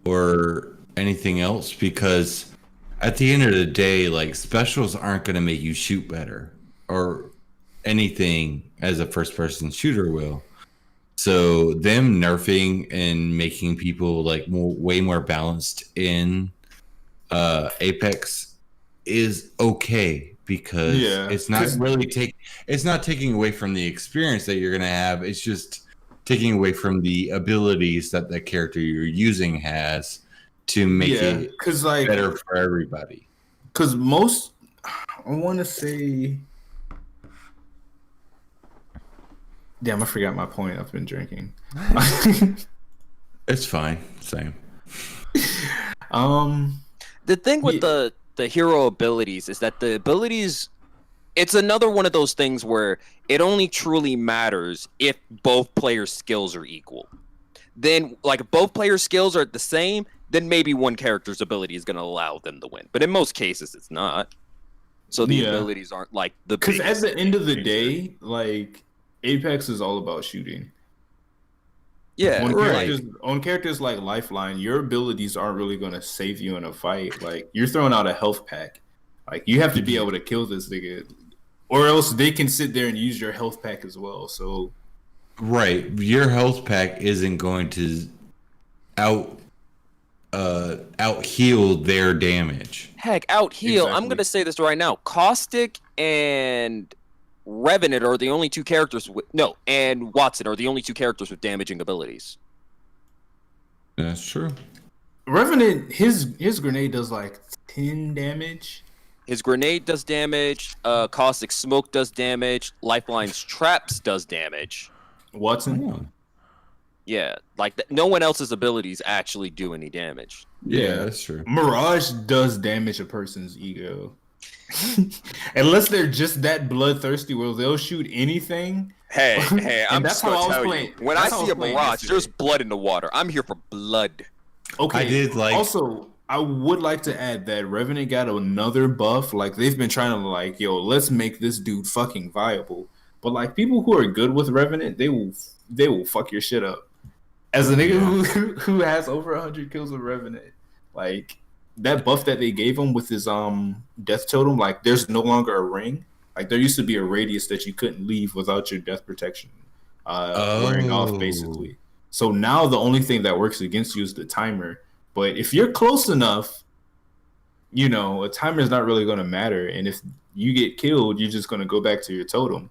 S1: or anything else, because at the end of the day, like specials aren't going to make you shoot better or anything as a first-person shooter will. So them nerfing and making people like way more balanced in Apex is okay, because it's not really it's not taking away from the experience that you're gonna have. It's just taking away from the abilities that the character you're using has to make it better for everybody.
S3: Because most, I want to say, damn, I forgot my point. I've been drinking.
S1: It's fine. Same.
S4: The thing with the hero abilities is that the abilities, it's another one of those things where it only truly matters if both players' skills are equal. Then, like, if both players' skills are the same, then maybe one character's ability is going to allow them to win. But in most cases, it's not. So the abilities aren't like the biggest.
S3: Because at the end of the day, like, Apex is all about shooting.
S4: Yeah,
S3: on characters like Lifeline, your abilities aren't really going to save you in a fight. Like, you're throwing out a health pack. Like, you have to be able to kill this nigga, or else they can sit there and use your health pack as well. So,
S1: right, your health pack isn't going to out heal their damage.
S4: Heck, out heal. Exactly. I'm going to say this right now. Caustic and Revenant are the only two characters and Watson are the only two characters with damaging abilities.
S1: That's true.
S3: Revenant, his grenade does like 10 damage.
S4: His grenade does damage. Caustic smoke does damage. Lifeline's traps does damage.
S3: Watson?
S4: Yeah, like no one else's abilities actually do any damage.
S1: Yeah, that's true.
S3: Mirage does damage a person's ego. Unless they're just that bloodthirsty where they'll shoot anything.
S4: Hey, I'm just gonna tell you. When I see a Mirage, there's blood in the water. I'm here for blood.
S3: Okay.
S1: I did like.
S3: Also, I would like to add that Revenant got another buff. Like they've been trying to like, yo, let's make this dude fucking viable. But like people who are good with Revenant, they will fuck your shit up. As a nigga who has over 100 kills with Revenant, like that buff that they gave him with his death totem, like there's no longer a ring. Like there used to be a radius that you couldn't leave without your death protection wearing off, basically. So now the only thing that works against you is the timer. But if you're close enough, you know, a timer is not really going to matter. And if you get killed, you're just going to go back to your totem.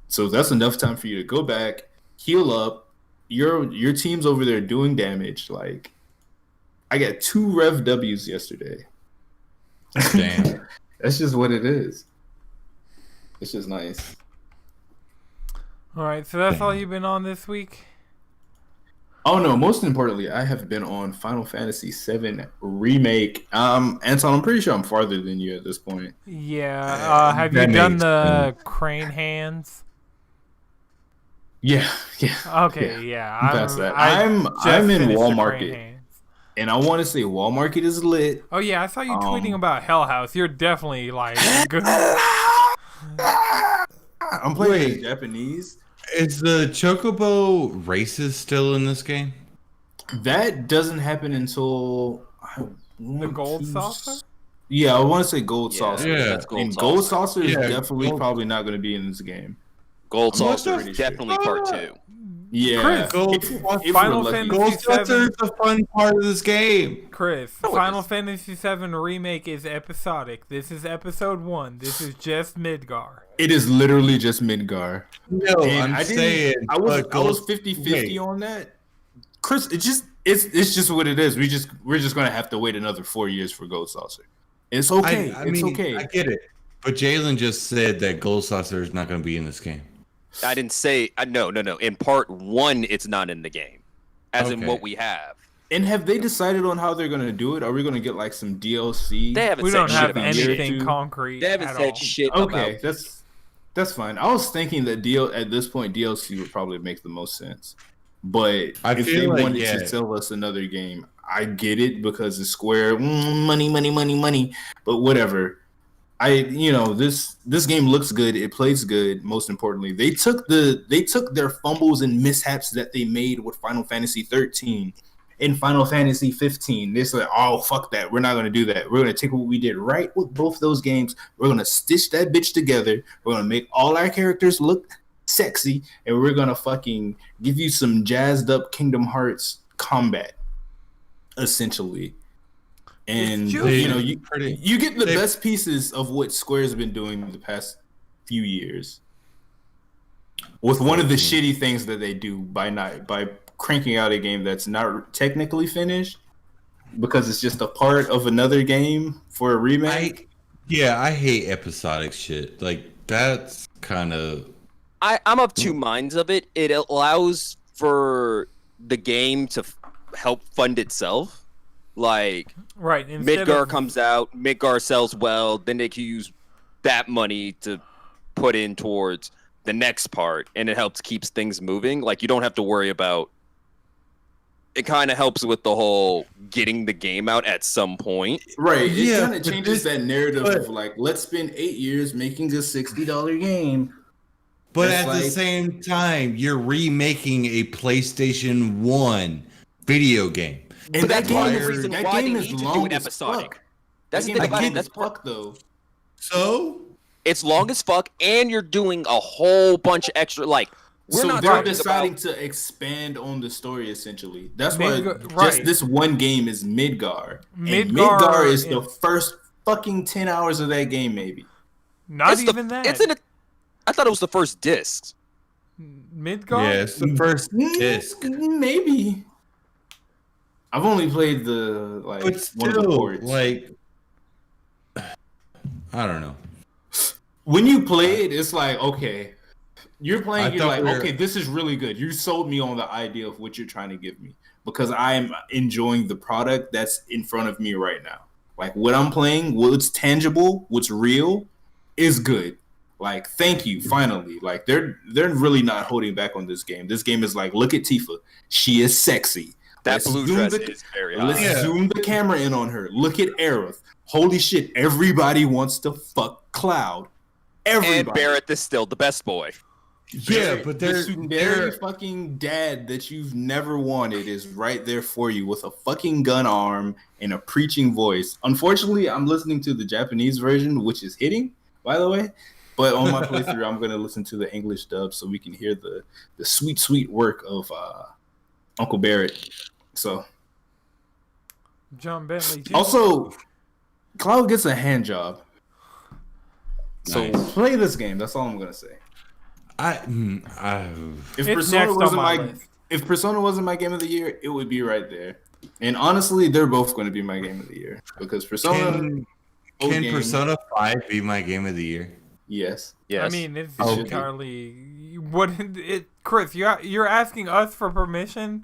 S3: So that's enough time for you to go back, heal up. Your team's over there doing damage. Like, I got 2 Rev Ws yesterday.
S1: Damn.
S3: That's just what it is. It's just nice.
S2: All right, so that's all you've been on this week?
S3: Oh no! Most importantly, I have been on Final Fantasy VII Remake. Anton, I'm pretty sure I'm farther than you at this point.
S2: Yeah. Have you done the crane hands?
S3: Yeah.
S2: Okay. Yeah.
S3: I'm past that. I'm in Walmart, and I want to say Walmart is lit.
S2: Oh yeah, I saw you tweeting about Hell House. You're definitely like good.
S3: I'm playing Japanese.
S1: Is the Chocobo races still in this game?
S3: That doesn't happen until
S2: the Gold Saucer?
S3: Yeah, I want to say Gold Saucer.
S1: Yeah,
S3: that's Gold Saucer is definitely probably not going to be in this game.
S4: Gold Saucer is definitely part 2.
S3: Yeah,
S2: Chris, Final Fantasy
S1: Gold Saucer is the fun part of this game.
S2: Chris, Final Fantasy VII Remake is episodic. This is episode 1. This is just Midgar.
S3: It is literally just Midgar.
S1: No, I
S3: was 50-50 on that. Chris, it's just what it is. We're just gonna have to wait another 4 years for Gold Saucer. It's okay. It's okay.
S1: I get it. But Jalen just said that Gold Saucer is not gonna be in this game.
S4: I didn't say no. In part 1, it's not in the game, as in what we have.
S3: And have they decided on how they're gonna do it? Are we gonna get like some DLC?
S4: They haven't.
S2: We
S4: said
S2: don't
S4: shit
S2: have
S4: about
S2: anything concrete.
S4: They haven't
S2: at
S4: said
S2: all.
S4: shit.
S3: Okay,
S4: about...
S3: that's fine. I was thinking that at this point DLC would probably make the most sense. But if they wanted to sell us another game, I get it because it's Square money. But whatever. This game looks good. It plays good. Most importantly, they took their fumbles and mishaps that they made with Final Fantasy 13 and Final Fantasy 15. They said, "Oh fuck that, we're not gonna do that. We're gonna take what we did right with both those games. We're gonna stitch that bitch together. We're gonna make all our characters look sexy, and we're gonna fucking give you some jazzed up Kingdom Hearts combat, essentially." And you get the best pieces of what Square's been doing the past few years, with one of the shitty things that they do by cranking out a game that's not technically finished because it's just a part of another game for a remake.
S1: I hate episodic shit. Like that's kind of.
S4: I'm of 2 minds of it. It allows for the game to help fund itself. Like,
S2: right,
S4: Midgar comes out, Midgar sells well, then they can use that money to put in towards the next part, and it helps keeps things moving. Like, you don't have to worry about. It kind of helps with the whole getting the game out at some point.
S3: Right. It kind of changes that narrative of like, let's spend 8 years making a $60 game.
S1: But at the same time, you're remaking a PlayStation 1 video game.
S4: And but that's one of the reasons why they need to do it episodic. That's the thing about it. That's
S3: fuck though.
S1: So
S4: it's long as fuck, and you're doing a whole bunch of extra. Like
S3: they're deciding to expand on the story essentially. That's why just this one game is Midgar. Midgar is the first fucking 10 hours of that game, maybe.
S2: Not even that.
S4: I thought it was the first disc.
S2: Midgar.
S1: Yeah, it's the first disc.
S3: Maybe. I've only played the one of the ports.
S1: Like, I don't know.
S3: When you play it, it's like, okay, you're playing. You're like, okay, this is really good. You sold me on the idea of what you're trying to give me because I am enjoying the product that's in front of me right now. Like what I'm playing, what's tangible, what's real, is good. Like, thank you, finally. Like they're really not holding back on this game. This game is like, look at Tifa, she is sexy.
S4: That blue dress is very hot.
S3: Let's zoom the camera in on her. Look at Aerith. Holy shit, everybody wants to fuck Cloud. Everybody.
S4: And Barrett is still the best boy.
S1: Yeah, but
S3: the
S1: they're
S3: fucking dad that you've never wanted is right there for you with a fucking gun arm and a preaching voice. Unfortunately, I'm listening to the Japanese version, which is hitting, by the way. But on my playthrough, I'm gonna listen to the English dub so we can hear the sweet, sweet work of Uncle Barrett. So,
S2: John Bentley.
S3: also, Cloud gets a hand job. So
S1: Nice.
S3: play this game. That's all I'm gonna say.
S1: If
S3: If Persona wasn't my game of the year, it would be right there. And honestly, they're both going to be my game of the year because Persona.
S1: Can Persona 5 be my game of the year?
S3: Yes.
S4: Yes.
S2: I mean, it's entirely what it. Chris, you're asking us for permission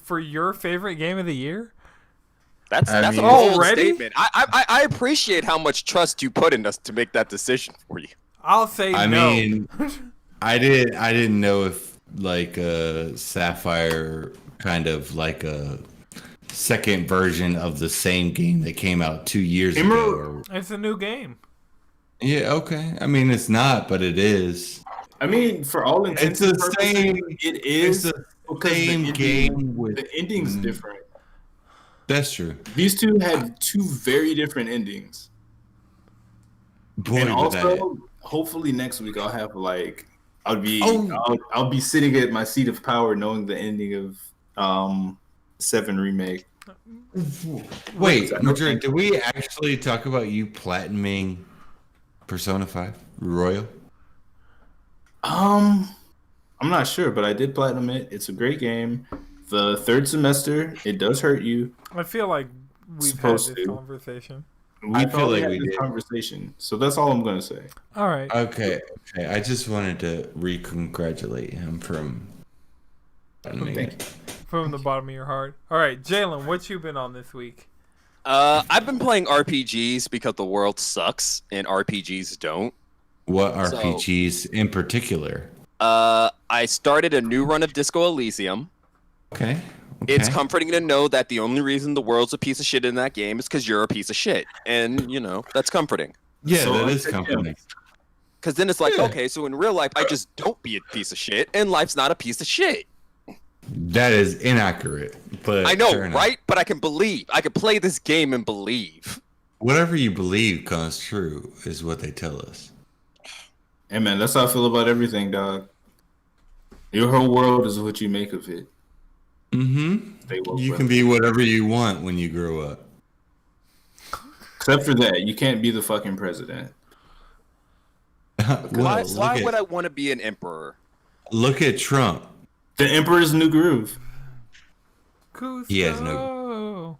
S2: for your favorite game of the year.
S4: That's
S1: I
S4: a
S1: mean-
S4: bold
S2: Already?
S4: statement. I appreciate how much trust you put in us to make that decision for you.
S2: I'll say
S1: I
S2: no.
S1: mean, I didn't know if like Sapphire kind of like a second version of the same game that came out 2 years ago. Or,
S2: It's a new game.
S1: yeah, okay. I mean, it's not, but it is.
S3: I mean, for all intents
S1: It's
S3: and
S1: the
S3: purposes,
S1: same.
S3: it is
S1: It's the
S3: because
S1: same game with.
S3: the ending's different.
S1: That's true.
S3: These two had two very different endings.
S1: Boy,
S3: And
S1: did
S3: also, hopefully next week I'll have like I'll be
S1: Oh.
S3: I'll be sitting at my seat of power knowing the ending of 7 remake.
S1: Wait, Madrid, did we actually talk about you platinuming Persona 5 Royal?
S3: I'm not sure, but I did platinum it. It's a great game. The third semester, it does hurt you.
S2: I feel like we've
S3: Supposed
S2: had this
S3: to.
S2: conversation.
S3: I
S1: feel
S3: feel
S1: like
S3: like
S1: we
S3: this
S1: did.
S3: conversation. So that's all I'm gonna say.
S2: All right.
S1: Okay. I just wanted to re-congratulate him from.
S3: Thank you.
S2: From the bottom of your heart. All right, Jalen, what you been on this week?
S4: I've been playing RPGs because the world sucks and RPGs don't.
S1: What RPGs in particular?
S4: I started a new run of Disco Elysium.
S1: Okay.
S4: It's comforting to know that the only reason the world's a piece of shit in that game is because you're a piece of shit. And, you know, that's comforting.
S1: Yeah,
S3: So
S1: that is
S3: okay,
S1: comforting.
S4: Because then it's like,
S1: Yeah.
S4: okay, so in real life, I just don't be a piece of shit, and life's not a piece of shit.
S1: That is inaccurate, but
S4: I know,
S1: fair enough.
S4: right? But I can believe. I can play this game and believe.
S1: Whatever you believe comes true, is what they tell us.
S3: Hey man, that's how I feel about everything, dog. Your whole world is what you make of it.
S1: Mm-hmm.
S3: Stay woke,
S1: You
S3: brother.
S1: can be whatever you want when you grow up.
S3: Except for that, you can't be the fucking president.
S4: Why
S1: Well,
S4: would I want to be an emperor?
S1: look at Trump.
S3: The Emperor's New Groove.
S2: Cusco.
S1: He has
S3: I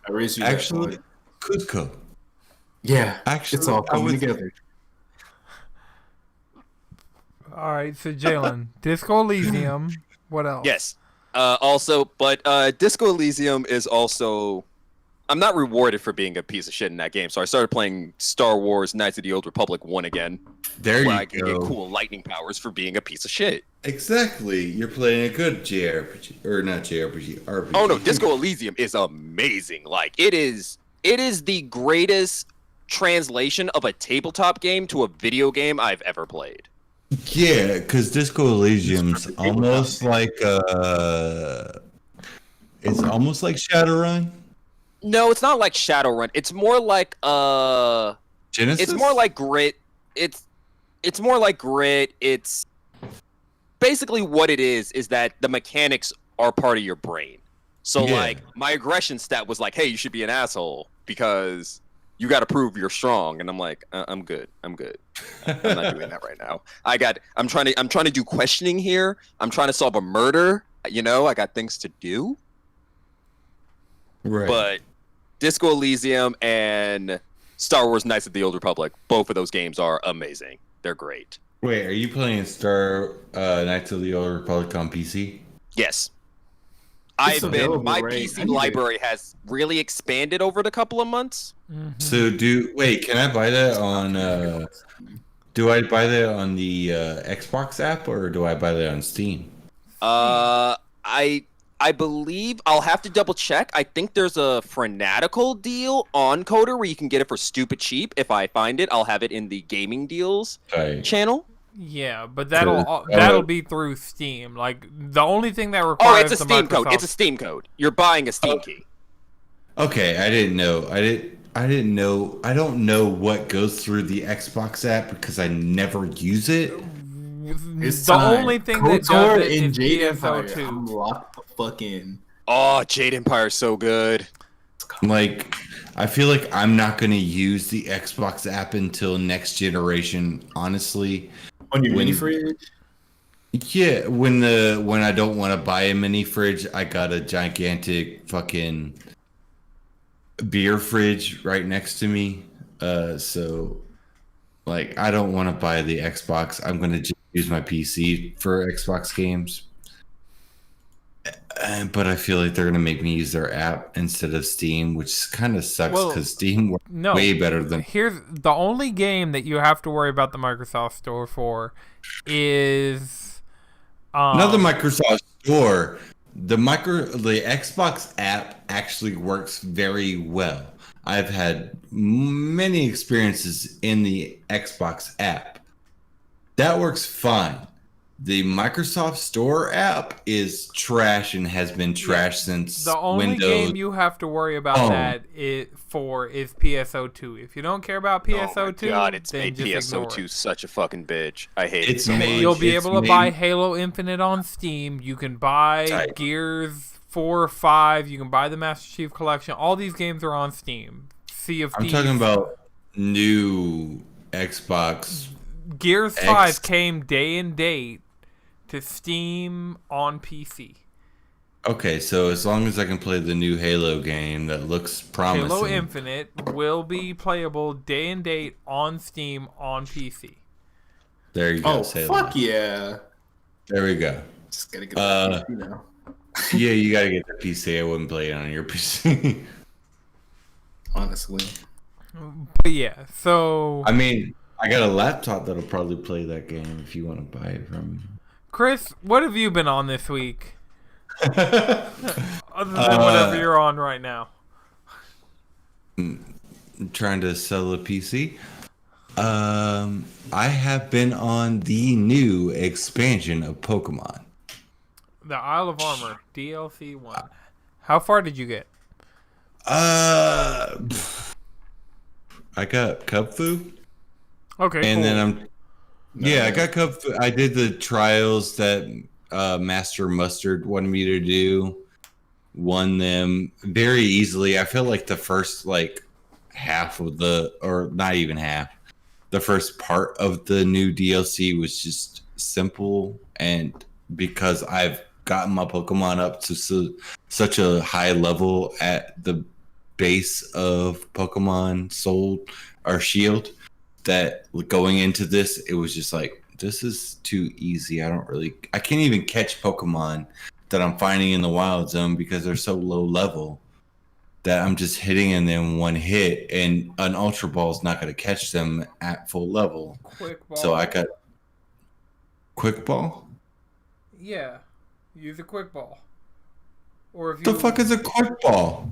S3: raised you that
S1: Actually,
S3: point.
S1: Cusco.
S3: Yeah,
S1: Actually,
S3: it's all
S1: I
S3: coming
S1: would-
S3: together.
S2: All right, so Jalen, Disco Elysium. What else?
S4: Yes. Disco Elysium is also. I'm not rewarded for being a piece of shit in that game, so I started playing Star Wars Knights of the Old Republic 1 again,
S1: There
S4: where
S1: you
S4: I can
S1: go.
S4: get cool lightning powers for being a piece of shit.
S1: Exactly. You're playing a good JRPG, or not JRPG, RPG.
S4: Oh no, Disco Elysium is amazing. Like it is the greatest translation of a tabletop game to a video game I've ever played.
S1: Yeah, because Disco Elysium's
S3: It's perfect
S1: almost like it's almost like Shadowrun.
S4: No, it's not like Shadowrun. It's more like
S1: Genesis.
S4: it's more like Grit. It's more like Grit. It's basically what it is that the mechanics are part of your brain. So
S1: Yeah.
S4: like my aggression stat was like, hey, you should be an asshole because you got to prove you're strong, and I'm like, I'm good. I'm not doing that right now. I'm trying to do questioning here. I'm trying to solve a murder. You know, I got things to do.
S1: right.
S4: But Disco Elysium and Star Wars Knights of the Old Republic, both of those games are amazing. They're great.
S1: Wait, are you playing Star Knights of the Old Republic on PC?
S4: Yes.
S3: It's available,
S4: my
S3: right?
S4: PC library has really expanded over the couple of months.
S1: So can I buy that on do I buy that on the Xbox app or do I buy that on Steam?
S4: I believe I'll have to double check. I think there's a Fanatical deal on Coder where you can get it for stupid cheap. If I find it, I'll have it in the gaming deals channel.
S2: Yeah, but that'll be through Steam. Like the only thing that requires
S4: it's a Steam code. It's a Steam code. You're buying a Steam key.
S1: Okay, I didn't know. I didn't know. I don't know what goes through the Xbox app because I never use it.
S3: It's
S2: the only thing that does it is
S3: Jade
S2: PSO2.
S3: Empire. I'm locked the fuck in.
S4: Oh, Jade Empire's so good.
S1: Like, I feel like I'm not going to use the Xbox app until next generation, honestly.
S3: On your mini fridge?
S1: Yeah, when I don't want to buy a mini fridge, I got a gigantic fucking beer fridge right next to me. So like I don't want to buy the Xbox. I'm going to just use my PC for Xbox games. But I feel like they're going to make me use their app instead of Steam, which kind of sucks because Steam works way better than...
S2: Here's the only game that you have to worry about the Microsoft Store for is...
S1: not the Microsoft Store. The Xbox app actually works very well. I've had many experiences in the Xbox app. That works fine. The Microsoft Store app is trash and has been trash since
S2: the only
S1: Windows.
S2: game you have to worry about is PSO2. If you don't care about PSO2,
S4: oh my God, it's
S2: then
S4: made
S2: just
S4: PSO2 such a fucking bitch. I hate it so much.
S2: You'll be able to buy Halo Infinite on Steam. You can buy Gears 4 or 5. You can buy the Master Chief Collection. All these games are on Steam. Sea of Thieves.
S1: I'm talking about new Xbox.
S2: Gears 5 came day and date to Steam on PC.
S1: Okay, so as long as I can play the new Halo game that looks promising.
S2: Halo Infinite will be playable day and date on Steam on PC.
S1: There you go.
S3: Oh, fuck yeah.
S1: There we go.
S3: Just gotta get the PC now.
S1: Yeah, you gotta get the PC. I wouldn't play it on your PC.
S3: Honestly.
S2: But yeah, so...
S1: I mean, I got a laptop that'll probably play that game if you want to buy it from me.
S2: Chris, what have you been on this week? Other than whatever you're on right now.
S1: I'm trying to sell a PC. I have been on the new expansion of Pokemon.
S2: The Isle of Armor, DLC 1. How far did you get?
S1: I got Cubfu.
S2: Okay,
S1: and
S2: cool.
S1: then I got Cubfu. I did the trials that Master Mustard wanted me to do. Won them very easily. I feel like the first half of or not even half, the first part of the new DLC was just simple, and because I've gotten my Pokemon up to such a high level at the base of Pokemon Soul or Shield, that going into this, it was just like, this is too easy. I can't even catch Pokemon that I'm finding in the wild zone because they're so low level that I'm just hitting them one hit, and an Ultra Ball is not going to catch them at full level.
S2: Quick Ball.
S1: So I got Quick Ball?
S2: Yeah. Use a Quick Ball. Or if
S1: the fuck is a Quick Ball?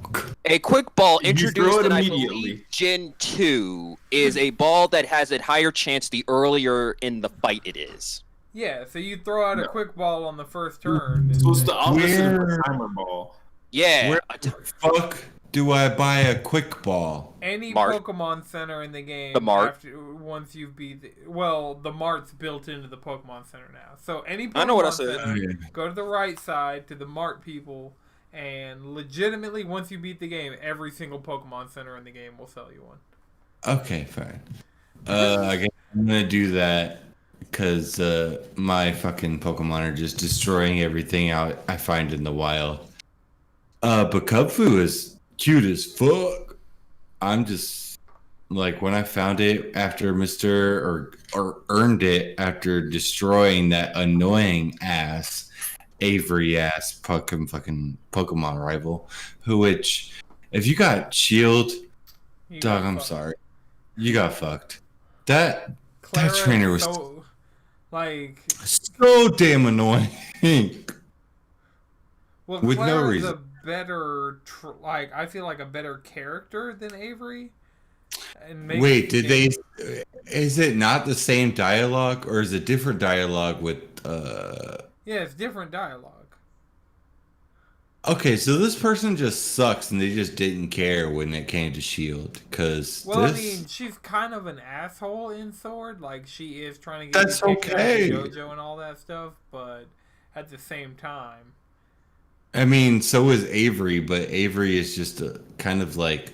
S4: A Quick Ball introduced in, I
S3: immediately.
S4: believe, Gen 2 is a ball that has a higher chance the earlier in the fight it is.
S2: Yeah, so you throw out a Quick Ball on the first turn.
S3: So it's the opposite of a timer ball.
S4: Yeah.
S1: Where the fuck do I buy a Quick Ball?
S2: Any
S4: Mart.
S2: Pokemon Center in the game.
S4: The Mart.
S2: Once you've beat the Mart's built into the Pokemon Center now. So any Pokemon
S4: I know what I said.
S2: Center, go to the right side to the Mart people, and legitimately, once you beat the game, every single Pokemon Center in the game will sell you one.
S1: Okay, fine. I guess I'm gonna do that because my fucking Pokemon are just destroying everything I find in the wild. But Cubfu is cute as fuck. I'm just like, when I found it after or earned it after destroying that annoying ass Avery ass fucking Pokemon rival, which if you got Shield, dog, I'm sorry, you got fucked. That trainer was
S2: so
S1: damn annoying.
S2: Well,
S1: with
S2: Clara's
S1: no reason.
S2: a better, I feel like a better character than Avery.
S1: Wait, did they? Is it not the same dialogue, or is it different dialogue with?
S2: Yeah, it's different dialogue.
S1: Okay, so this person just sucks, and they just didn't care when it came to Shield, because
S2: I mean, she's kind of an asshole in Sword. Like, she is trying to get
S1: that's okay.
S2: out of the dojo and all that stuff, but at the same time,
S1: I mean, so is Avery, but Avery is just kind of like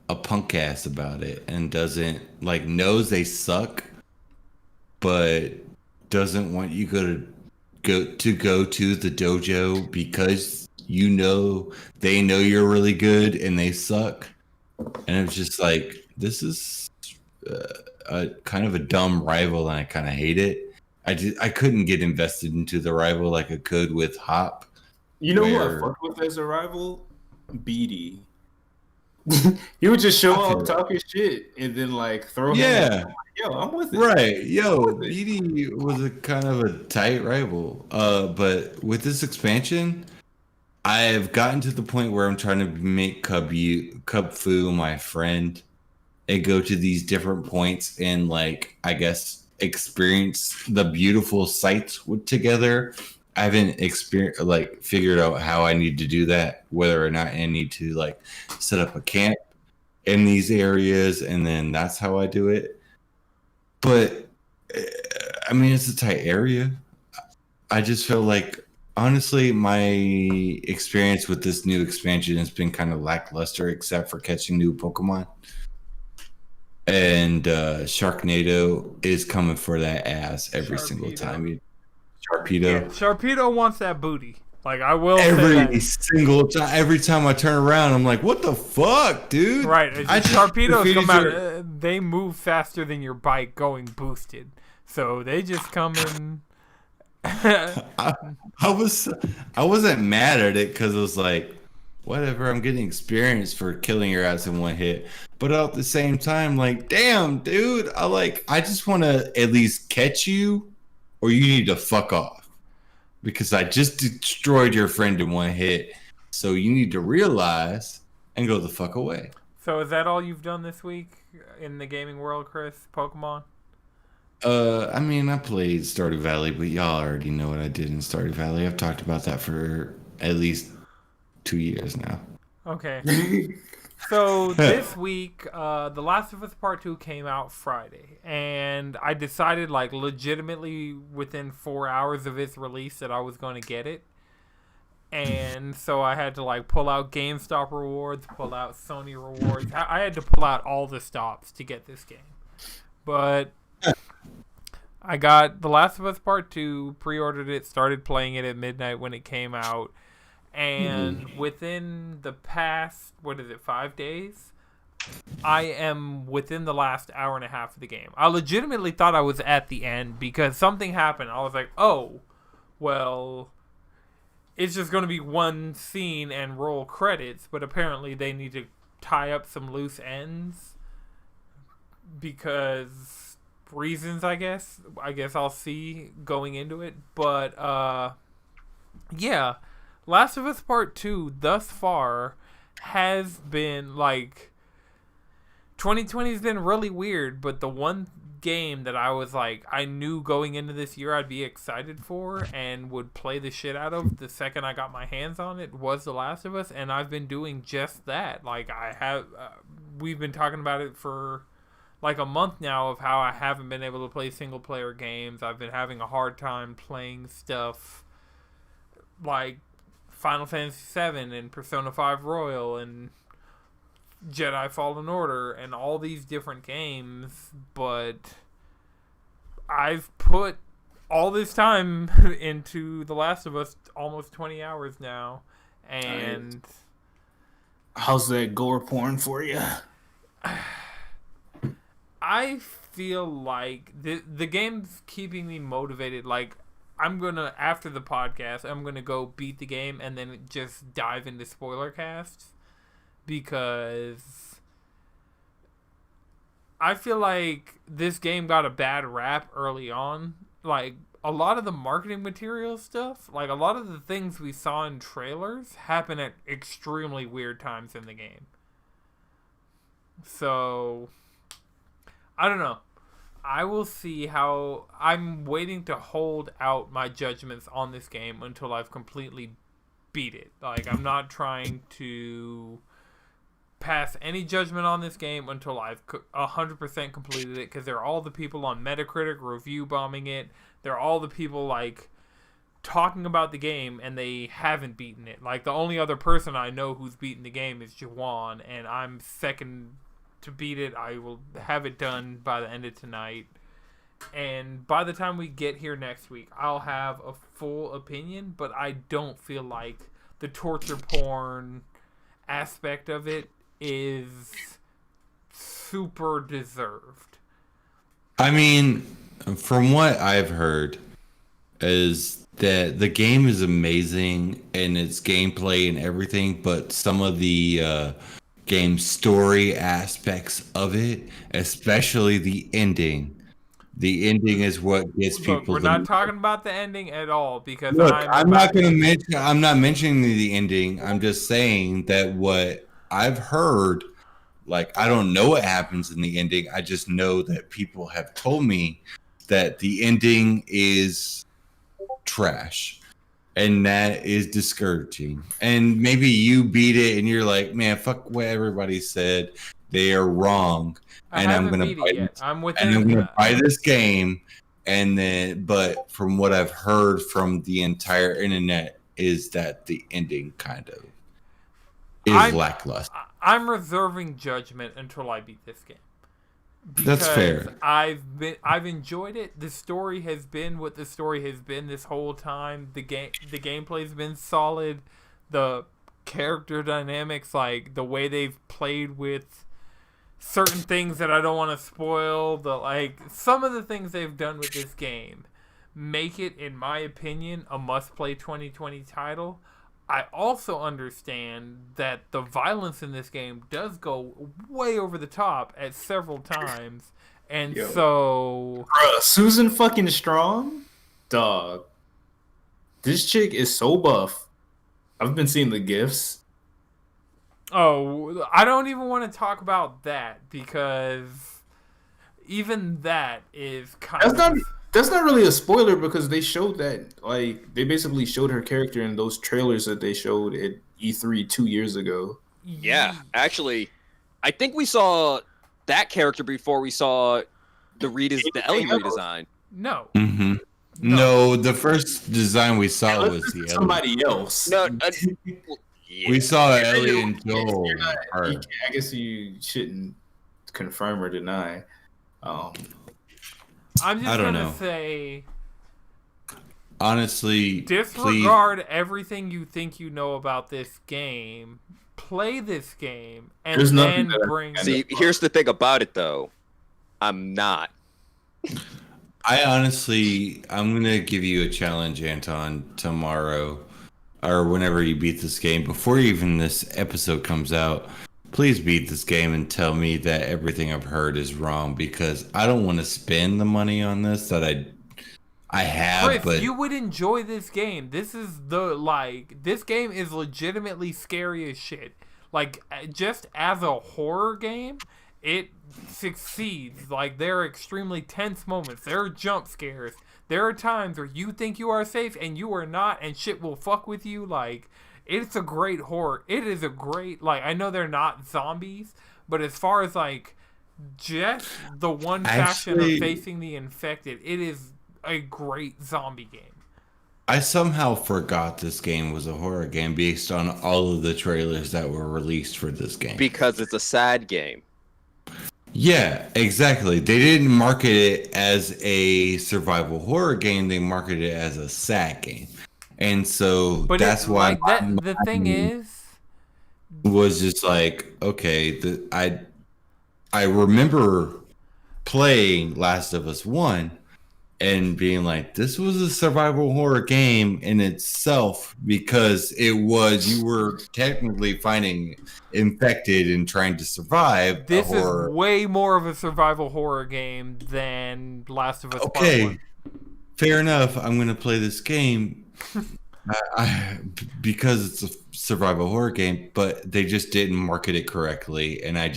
S1: a punk ass about it, and doesn't knows they suck, but doesn't want you go to the dojo because they know you're really good and they suck. And it's just like, this is a kind of a dumb rival, and I kind of hate it. I couldn't get invested into the rival like I could with Hop.
S3: You know who I fucked with as a rival? Beatty. He would just show up talking shit and then throw him.
S1: Yeah.
S3: Yo, I'm with it.
S1: Right. Yo, Beatty was a kind of a tight rival. But with this expansion, I have gotten to the point where I'm trying to make Cub Fu my friend and go to these different points and I guess experience the beautiful sights together. I haven't figured out how I need to do that, whether or not I need to set up a camp in these areas, and then that's how I do it. But I mean, it's a tight area. I just feel like, honestly, my experience with this new expansion has been kind of lackluster, except for catching new Pokemon. And Sharknado is coming for that ass every single time. Sharpedo.
S2: Yeah, Sharpedo wants that booty. I will
S1: every single time. Every time I turn around, I'm like, "What the fuck, dude?"
S2: Right. Sharpedos come out. They move faster than your bike going boosted, so they just come in.
S1: I wasn't mad at it because it was like, whatever. I'm getting experience for killing your ass in one hit, but at the same time, damn, dude, I just want to at least catch you, or you need to fuck off, because I just destroyed your friend in one hit. So you need to realize and go the fuck away.
S2: So is that all you've done this week in the gaming world, Chris? Pokemon?
S1: I mean, I played Stardew Valley, but y'all already know what I did in Stardew Valley. I've talked about that for at least 2 years now.
S2: Okay. So this week, The Last of Us Part 2 came out Friday, and I decided legitimately within 4 hours of its release that I was going to get it. And so I had to pull out GameStop rewards, pull out Sony rewards. I had to pull out all the stops to get this game. But I got The Last of Us Part 2, pre-ordered it, started playing it at midnight when it came out. And within the past, 5 days, I am within the last hour and a half of the game. I legitimately thought I was at the end because something happened. I was like, oh, well, it's just going to be one scene and roll credits. But apparently they need to tie up some loose ends because reasons, I guess. I guess I'll see going into it. But, yeah. Last of Us Part 2 thus far has been 2020 has been really weird, but the one game that I was I knew going into this year I'd be excited for and would play the shit out of the second I got my hands on it was The Last of Us, and I've been doing just that. We've been talking about it for a month now of how I haven't been able to play single player games. I've been having a hard time playing stuff Final Fantasy VII and Persona 5 Royal and Jedi Fallen Order and all these different games, but I've put all this time into The Last of Us, almost 20 hours now, and
S3: how's that gore porn for you?
S2: I feel like the game's keeping me motivated. I'm gonna, after the podcast, I'm gonna go beat the game and then just dive into spoiler casts, because I feel like this game got a bad rap early on. Like, a lot of the marketing material stuff, like a lot of the things we saw in trailers, happen at extremely weird times in the game. So, I don't know. I will see how. I'm waiting to hold out my judgments on this game until I've completely beat it. Like, I'm not trying to pass any judgment on this game until I've 100% completed it, because they're all the people on Metacritic review bombing it. They're all the people, like, talking about the game, and they haven't beaten it. Like, the only other person I know who's beaten the game is Jawan, and I'm second to beat it. I will have it done by the end of tonight, and by the time we get here next week, I'll have a full opinion. But I don't feel like the torture porn aspect of it is super deserved.
S1: I mean, from what I've heard, is that the game is amazing and its gameplay and everything, but some of the game story aspects of it, especially the ending. The ending is what gets
S2: Look,
S1: people.
S2: we're not talking about the ending at all, because
S1: Look, I'm not going to mention. I'm not mentioning the ending. I'm just saying that what I've heard, like, I don't know what happens in the ending. I just know that people have told me that the ending is trash, and that is discouraging. And maybe you beat it and you're like, man, fuck what everybody said. They are wrong. And I'm gonna buy
S2: yet. I'm
S1: buy this game. And then, but from what I've heard from the entire internet, is that the ending kind of is lackluster.
S2: I'm reserving judgment until I beat this game.
S1: That's fair.
S2: I've enjoyed it. The story has been what the story has been this whole time. The gameplay's been solid. The character dynamics, like the way they've played with certain things that I don't want to spoil, some of the things they've done with this game make it, in my opinion, a must-play 2020 title. I also understand that the violence in this game does go way over the top at several times. And so...
S3: Bruh, Susan fucking Strong? Dog. This chick is so buff. I've been seeing the gifs.
S2: Oh, I don't even want to talk about that, because even that is kind of...
S3: That's not really a spoiler, because they showed that, like, they basically showed her character in those trailers that they showed at E3 2 years ago.
S4: Yeah, actually, I think we saw that character before we saw the Ellie redesign.
S2: No.
S1: Mm-hmm. No, the first design we saw was the
S3: somebody else.
S4: No,
S1: we saw Ellie and Joel.
S3: I guess you shouldn't confirm or deny.
S2: I'm just gonna say,
S1: honestly,
S2: disregard everything you think you know about this game. Play this game, and then bring.
S4: See, here's the thing about it, though. I'm not.
S1: I'm gonna give you a challenge, Anton, tomorrow, or whenever you beat this game, before even this episode comes out. Please beat this game and tell me that everything I've heard is wrong, because I don't want to spend the money on this that I have.
S2: Chris,
S1: but
S2: you would enjoy this game. This game is legitimately scary as shit. Like, just as a horror game, it succeeds. Like, there are extremely tense moments. There are jump scares. There are times where you think you are safe and you are not, and shit will fuck with you. Like, it's a great horror. It is a great, I know they're not zombies, but as far as, just the one faction of facing the infected, it is a great zombie game.
S1: I somehow forgot this game was a horror game based on all of the trailers that were released for this game.
S4: Because it's a sad game.
S1: Yeah, exactly. They didn't market it as a survival horror game. They marketed it as a sad game. And so that's why
S2: the thing is,
S1: was just like, okay, I remember playing Last of Us 1, and being like, this was a survival horror game in itself because you were technically finding infected and trying to survive a
S2: This is
S1: horror.
S2: way more of a survival horror game than Last of Us Part
S1: Okay,
S2: 1.
S1: fair enough. I'm going to play this game because it's a survival horror game, but they just didn't market it correctly. And I've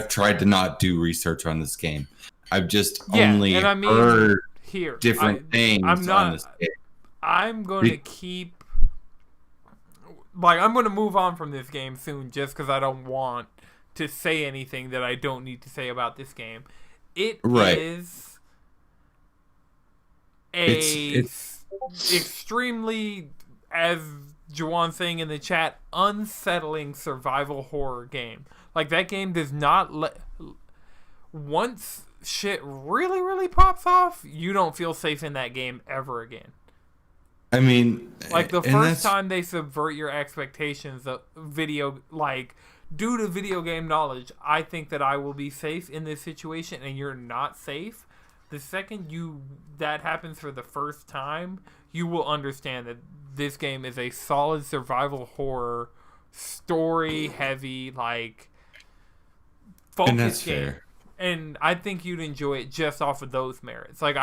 S1: tried to not do research on this game. I've just only heard different things on this game.
S2: I'm going to keep... I'm going to move on from this game soon just because I don't want to say anything that I don't need to say about this game. It is it's extremely, as Jawan's saying in the chat, unsettling survival horror game. Like, that game does not once shit really, really pops off, you don't feel safe in that game ever again.
S1: I mean,
S2: like, the first time they subvert your expectations of video, like, due to video game knowledge, I think that I will be safe in this situation and you're not safe. The second that happens for the first time, you will understand that this game is a solid survival horror, story heavy, like, focused game. Fair. And I think you'd enjoy it just off of those merits. Like,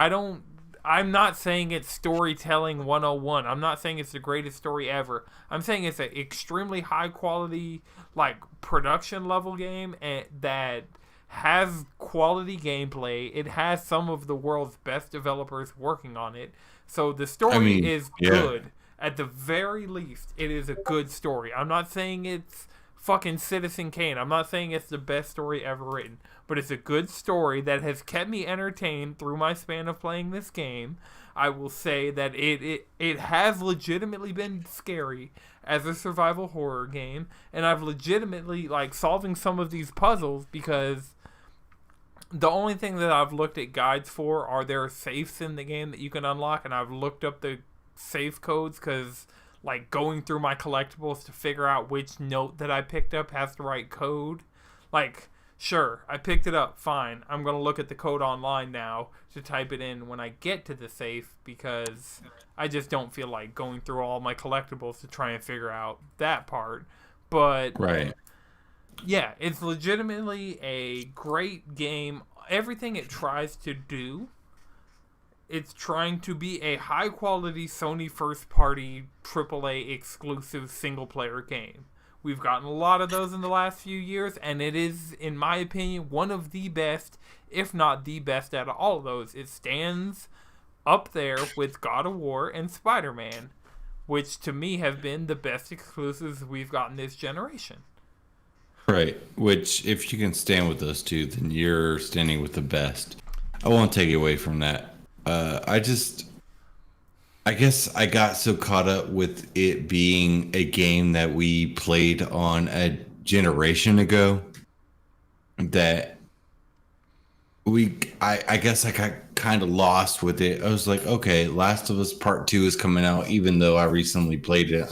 S2: I'm not saying it's storytelling 101. I'm not saying it's the greatest story ever. I'm saying it's an extremely high quality, like, production level game that has quality gameplay. It has some of the world's best developers working on it. So the story is good. At the very least, it is a good story. I'm not saying it's fucking Citizen Kane. I'm not saying it's the best story ever written, but it's a good story that has kept me entertained through my span of playing this game. I will say that it has legitimately been scary as a survival horror game, and I've legitimately, like, solving some of these puzzles because the only thing that I've looked at guides for are there safes in the game that you can unlock, and I've looked up the safe codes because, like, going through my collectibles to figure out which note that I picked up has the right code. Like, sure, I picked it up, fine. I'm going to look at the code online now to type it in when I get to the safe because I just don't feel like going through all my collectibles to try and figure out that part. But, yeah, it's legitimately a great game. Everything it tries to do, it's trying to be a high-quality Sony first-party AAA exclusive single-player game. We've gotten a lot of those in the last few years, and it is, in my opinion, one of the best, if not the best out of all of those. It stands up there with God of War and Spider-Man, which to me have been the best exclusives we've gotten this generation.
S1: Right, which if you can stand with those two, then you're standing with the best. I won't take you away from that. I guess I got so caught up with it being a game that we played on a generation ago that I guess I got kind of lost with it. I was like, okay, Last of Us Part 2 is coming out, even though I recently played it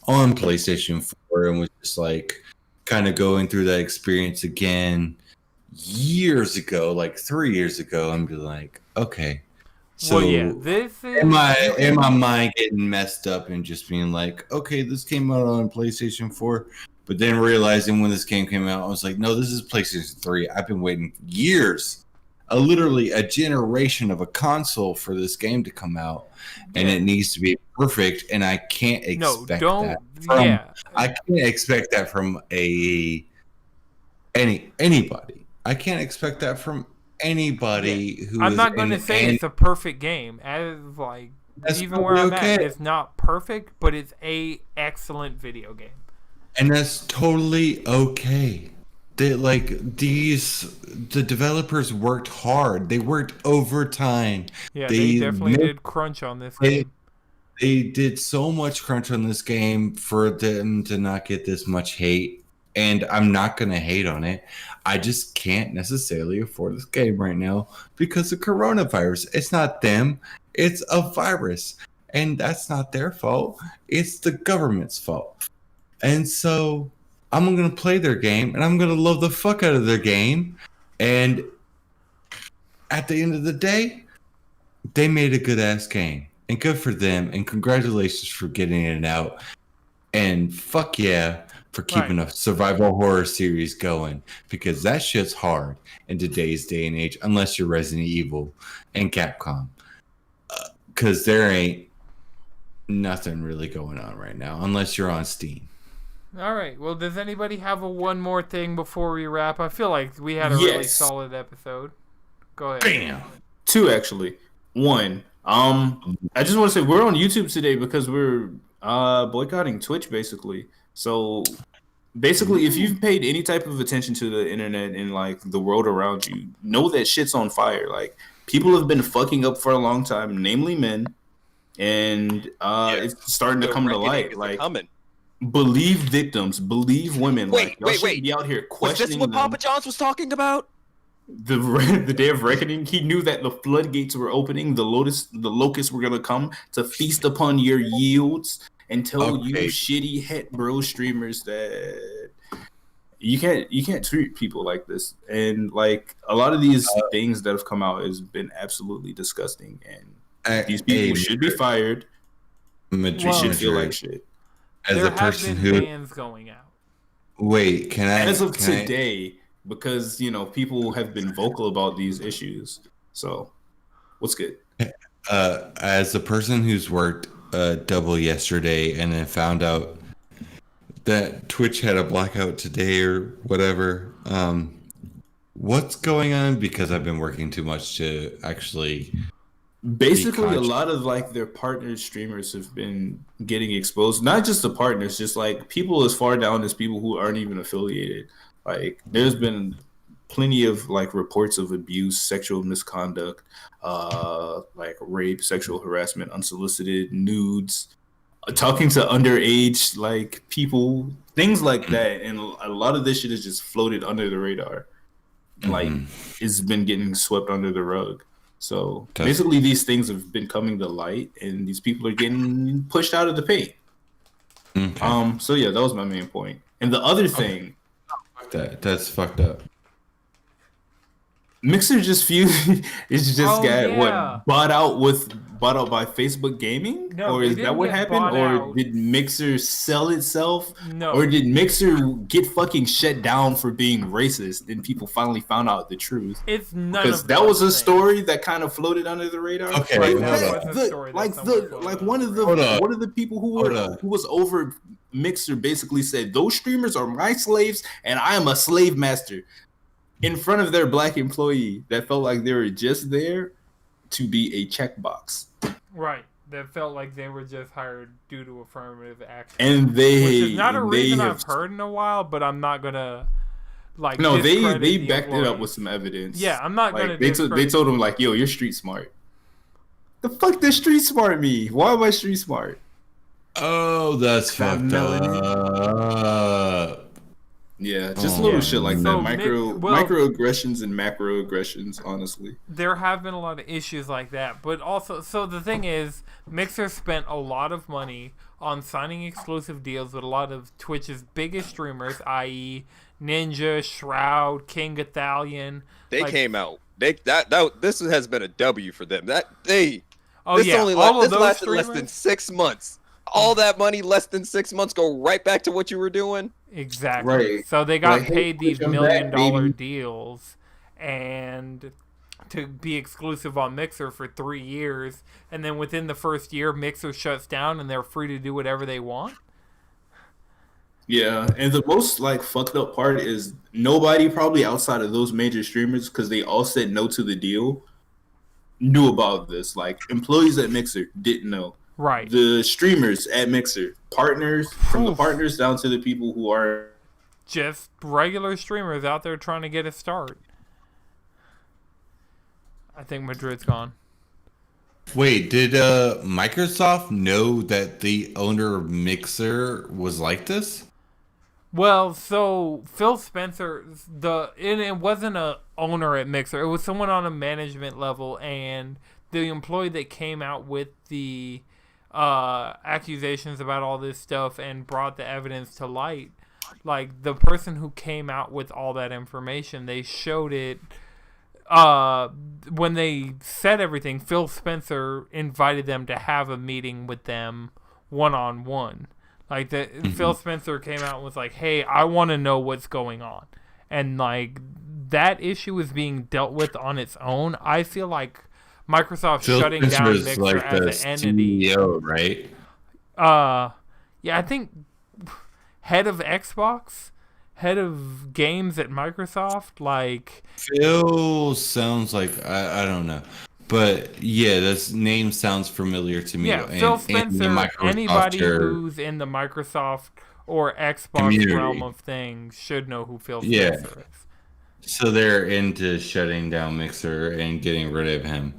S1: on PlayStation 4 and was just like kind of going through that experience again years ago, like 3 years ago. I'm just like, okay. So
S2: this is
S1: in my mind getting messed up and just being like, okay, this came out on PlayStation 4, but then realizing when this game came out, I was like, no, this is PlayStation 3. I've been waiting literally a generation of a console for this game to come out, and it needs to be perfect, and I can't expect that. I can't expect that from anybody. I can't expect that from anybody who
S2: I'm not going to say it's a perfect game. As like even where I'm at, it's not perfect, but it's a excellent video game.
S1: And that's totally okay. The developers worked hard. They worked overtime.
S2: Yeah, they definitely did crunch on this game.
S1: They did so much crunch on this game for them to not get this much hate. And I'm not going to hate on it. I just can't necessarily afford this game right now because of coronavirus. It's not them. It's a virus. And that's not their fault. It's the government's fault. And so I'm going to play their game and I'm going to love the fuck out of their game. And at the end of the day, they made a good ass game, and good for them. And congratulations for getting it out. And fuck yeah for keeping a survival horror series going, because that shit's hard in today's day and age, unless you're Resident Evil and Capcom, because there ain't nothing really going on right now unless you're on Steam.
S2: All right. Well, does anybody have one more thing before we wrap? I feel like we had a really solid episode. Go ahead.
S1: Bam.
S3: 2 actually. 1. I just want to say we're on YouTube today because we're boycotting Twitch basically. So basically, if you've paid any type of attention to the internet and like the world around you, know that shit's on fire. Like people have been fucking up for a long time, namely men, and it's starting to come to light. Like believe victims, believe women.
S4: Wait.
S3: Be out here questioning.
S4: Was this what Papa John's was talking about?
S3: The day of reckoning, he knew that the floodgates were opening. The locusts were gonna come to feast upon your yields and tell you shitty het bro streamers that you can't treat people like this. And like a lot of these things that have come out has been absolutely disgusting. And these people should be fired. They should feel like shit.
S1: As
S2: there
S1: a person
S2: have
S1: who
S2: been bans going out.
S1: Wait, can I?
S3: As of today. Because, people have been vocal about these issues. So, what's good?
S1: As a person who's worked double yesterday and then found out that Twitch had a blackout today or whatever, what's going on? Because I've been working too much to actually...
S3: Basically, a lot of like their partner streamers have been getting exposed. Not just the partners, just like people as far down as people who aren't even affiliated. Like, there's been plenty of like reports of abuse, sexual misconduct, like rape, sexual harassment, unsolicited nudes, talking to underage like people, things like that. And a lot of this shit is just floated under the radar. Like, it's been getting swept under the rug. So basically, these things have been coming to light, and these people are getting pushed out of the paint.
S1: Okay.
S3: So yeah, that was my main point. And the other thing.
S1: That's fucked up.
S3: Mixer just got bought out by Facebook Gaming?
S2: No,
S3: or is that what happened? Or did Mixer sell itself?
S2: No.
S3: Or did Mixer get fucking shut down for being racist and people finally found out the truth?
S2: It's none
S3: because
S2: of
S3: that was a story that kind of floated under the radar.
S1: Okay,
S3: like, one of the people who was over Mixer basically said those streamers are my slaves and I am a slave master in front of their black employee that felt like they were just there to be a checkbox.
S2: Right. That felt like they were just hired due to affirmative action.
S3: And which is
S2: not a reason I've heard in a while, but I'm not gonna like.
S3: No, they backed it up with some evidence.
S2: Yeah, I'm not gonna.
S3: They told him like, "Yo, you're street smart." The fuck does street smart mean? Why am I street smart?
S1: Oh, that's fucked up.
S3: Yeah, just little shit like that. Microaggressions and macroaggressions, honestly.
S2: There have been a lot of issues like that. But also, so the thing is, Mixer spent a lot of money on signing exclusive deals with a lot of Twitch's biggest streamers, i.e. Ninja, Shroud, King Ithalian.
S4: They came out. This has been a W for them. This lasted less than 6 months. All that money, less than 6 months, go right back to what you were doing.
S2: Exactly.
S3: Right.
S2: So they got paid these $1 million deals, and to be exclusive on Mixer for 3 years, and then within the first year, Mixer shuts down, and they're free to do whatever they want.
S3: Yeah, and the most like fucked up part is nobody probably outside of those major streamers, because they all said no to the deal, knew about this. Like employees at Mixer didn't know.
S2: Right.
S3: The streamers at Mixer, partners, from the partners down to the people who are
S2: just regular streamers out there trying to get a start. I think Madrid's gone.
S1: Wait, did Microsoft know that the owner of Mixer was like this?
S2: Well, so Phil Spencer, it wasn't a owner at Mixer. It was someone on a management level, and the employee that came out with the accusations about all this stuff and brought the evidence to light, like the person who came out with all that information, they showed it when they said everything, Phil Spencer invited them to have a meeting with them one-on-one. Like, Phil Spencer came out and was like, hey, I want to know what's going on. And, like, that issue is being dealt with on its own. I feel like Microsoft
S1: Phil
S2: shutting
S1: Spencer
S2: down
S1: is
S2: Mixer
S1: like
S2: as
S1: the
S2: an entity.
S1: CEO, right?
S2: Yeah, I think head of Xbox, head of games at Microsoft, like...
S1: Phil sounds like, I don't know. But, yeah, this name sounds familiar to me.
S2: Yeah,
S1: and,
S2: Phil
S1: and
S2: Spencer,
S1: the Microsoft
S2: anybody who's in the Microsoft or Xbox
S1: community.
S2: realm of things should know who Phil
S1: Yeah.
S2: Spencer is.
S1: So they're into shutting down Mixer and getting rid of him.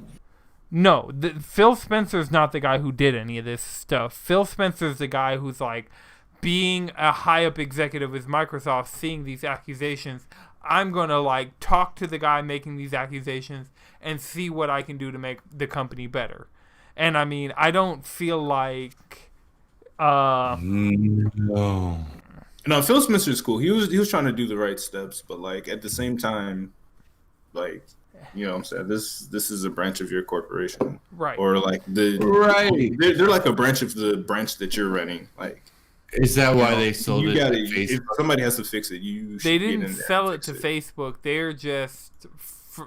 S2: No, Phil Spencer's not the guy who did any of this stuff. Phil Spencer's the guy who's like, being a high-up executive with Microsoft, seeing these accusations, I'm going to like talk to the guy making these accusations and see what I can do to make the company better. And I mean, I don't feel like...
S1: No.
S3: No, Phil Spencer's cool. He was trying to do the right steps, but like at the same time, like, you know what I'm saying, this is a branch of your corporation,
S2: right?
S3: Or like they're like a branch of the branch that you're running. Like,
S1: is that why they sold it?
S3: If somebody has to fix it,
S2: they didn't sell it to Facebook. They're just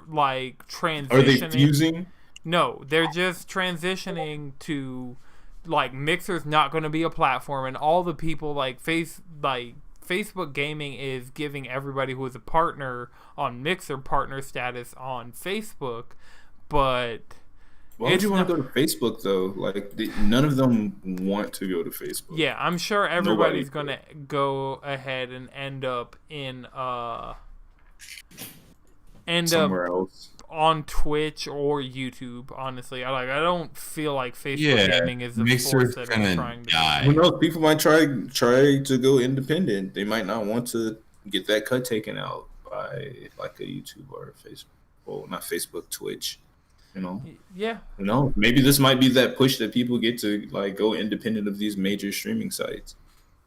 S2: like transitioning.
S3: Are they fusing?
S2: No, they're just transitioning to, like, Mixer's not going to be a platform, and all the people like Facebook Gaming is giving everybody who is a partner on Mixer partner status on Facebook, but
S3: why would you want to go to Facebook though? Like, none of them want to go to Facebook.
S2: Yeah, I'm sure everybody's going to go ahead and end up in
S3: somewhere else.
S2: On Twitch or YouTube, honestly. I don't feel like Facebook Gaming is the force that is trying to
S1: die.
S3: Who knows? People might try to go independent. They might not want to get that cut taken out by like a YouTube or a Facebook. Well, not Facebook, Twitch. You know?
S2: Yeah.
S3: You know, maybe this might be that push that people get to like go independent of these major streaming sites.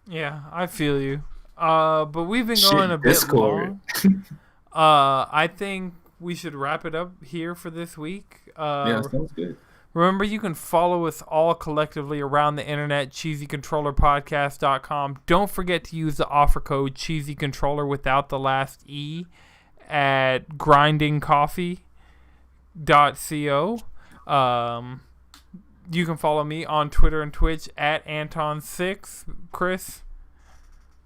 S2: Yeah, I feel you. But we've been going a bit long. I think we should wrap it up here for this week.
S3: Yeah, sounds good.
S2: Remember, you can follow us all collectively around the internet, cheesycontrollerpodcast.com. Don't forget to use the offer code cheesycontroller without the last E at grindingcoffee.co. You can follow me on Twitter and Twitch at Anton6. Chris?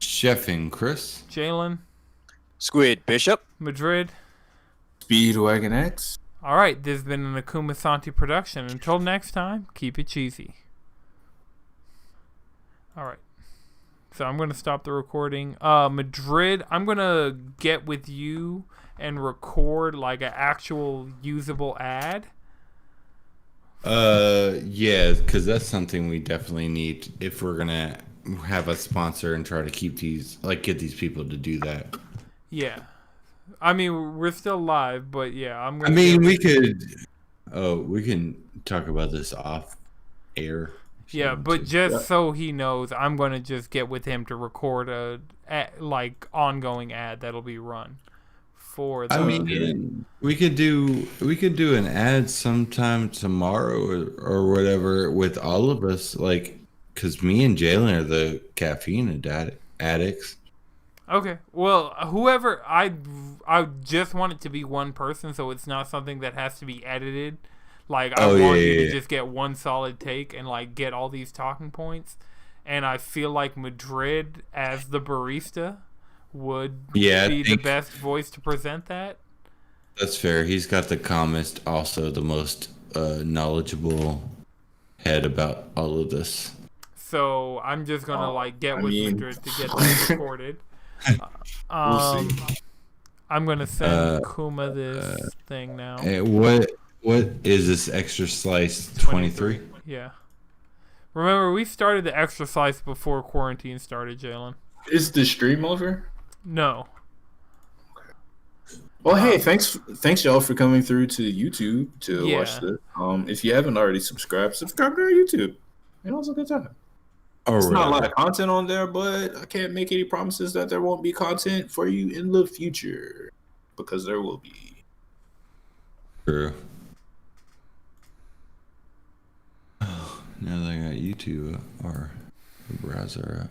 S1: Chefing Chris.
S2: Jalen?
S4: Squid Bishop.
S2: Madrid?
S3: Speedwagon X.
S2: All right, this has been an Akuma Santi production. Until next time, keep it cheesy. All right. So I'm going to stop the recording. Madrid, I'm going to get with you and record like an actual usable ad.
S1: Yeah, because that's something we definitely need if we're going to have a sponsor and try to keep get these people to do that.
S2: Yeah. I mean, we're still live, but yeah,
S1: we can talk about this off air.
S2: Yeah, but just so he knows, I'm going to just get with him to record a ongoing ad that'll be run for the...
S1: I mean, we could do an ad sometime tomorrow or whatever with all of us, like, because me and Jalen are the caffeine addicts.
S2: Okay, well, whoever, I just want it to be one person, so it's not something that has to be edited. Like, I want you to just get one solid take and, like, get all these talking points. And I feel like Madrid, as the barista, would be the best voice to present that.
S1: That's fair. He's got the calmest, also the most knowledgeable head about all of this.
S2: So I'm just going to, get with Madrid to get that recorded.
S3: We'll see.
S2: I'm gonna send Kuma this thing now.
S1: What is this XtraSlice 23?
S2: Yeah. Remember, we started the XtraSlice before quarantine started, Jalen.
S3: Is the stream over?
S2: No.
S3: Okay. Well, hey, thanks y'all for coming through to YouTube to watch this. If you haven't already subscribe to our YouTube. It was a good time. It's not a lot of content on there, but I can't make any promises that there won't be content for you in the future, because there will be.
S1: True. Oh, now that I got YouTube or the browser up.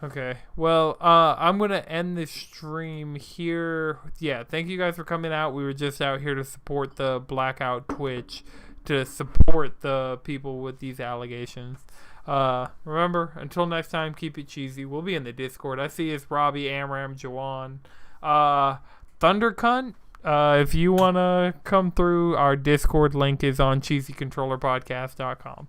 S2: Okay. Well, I'm going to end this stream here. Yeah, thank you guys for coming out. We were just out here to support the Blackout Twitch, to support the people with these allegations. Remember, until next time, keep it cheesy. We'll be in the Discord. I see it's Robbie, Amram, Jawan. Thundercunt, if you want to come through, our Discord link is on cheesycontrollerpodcast.com.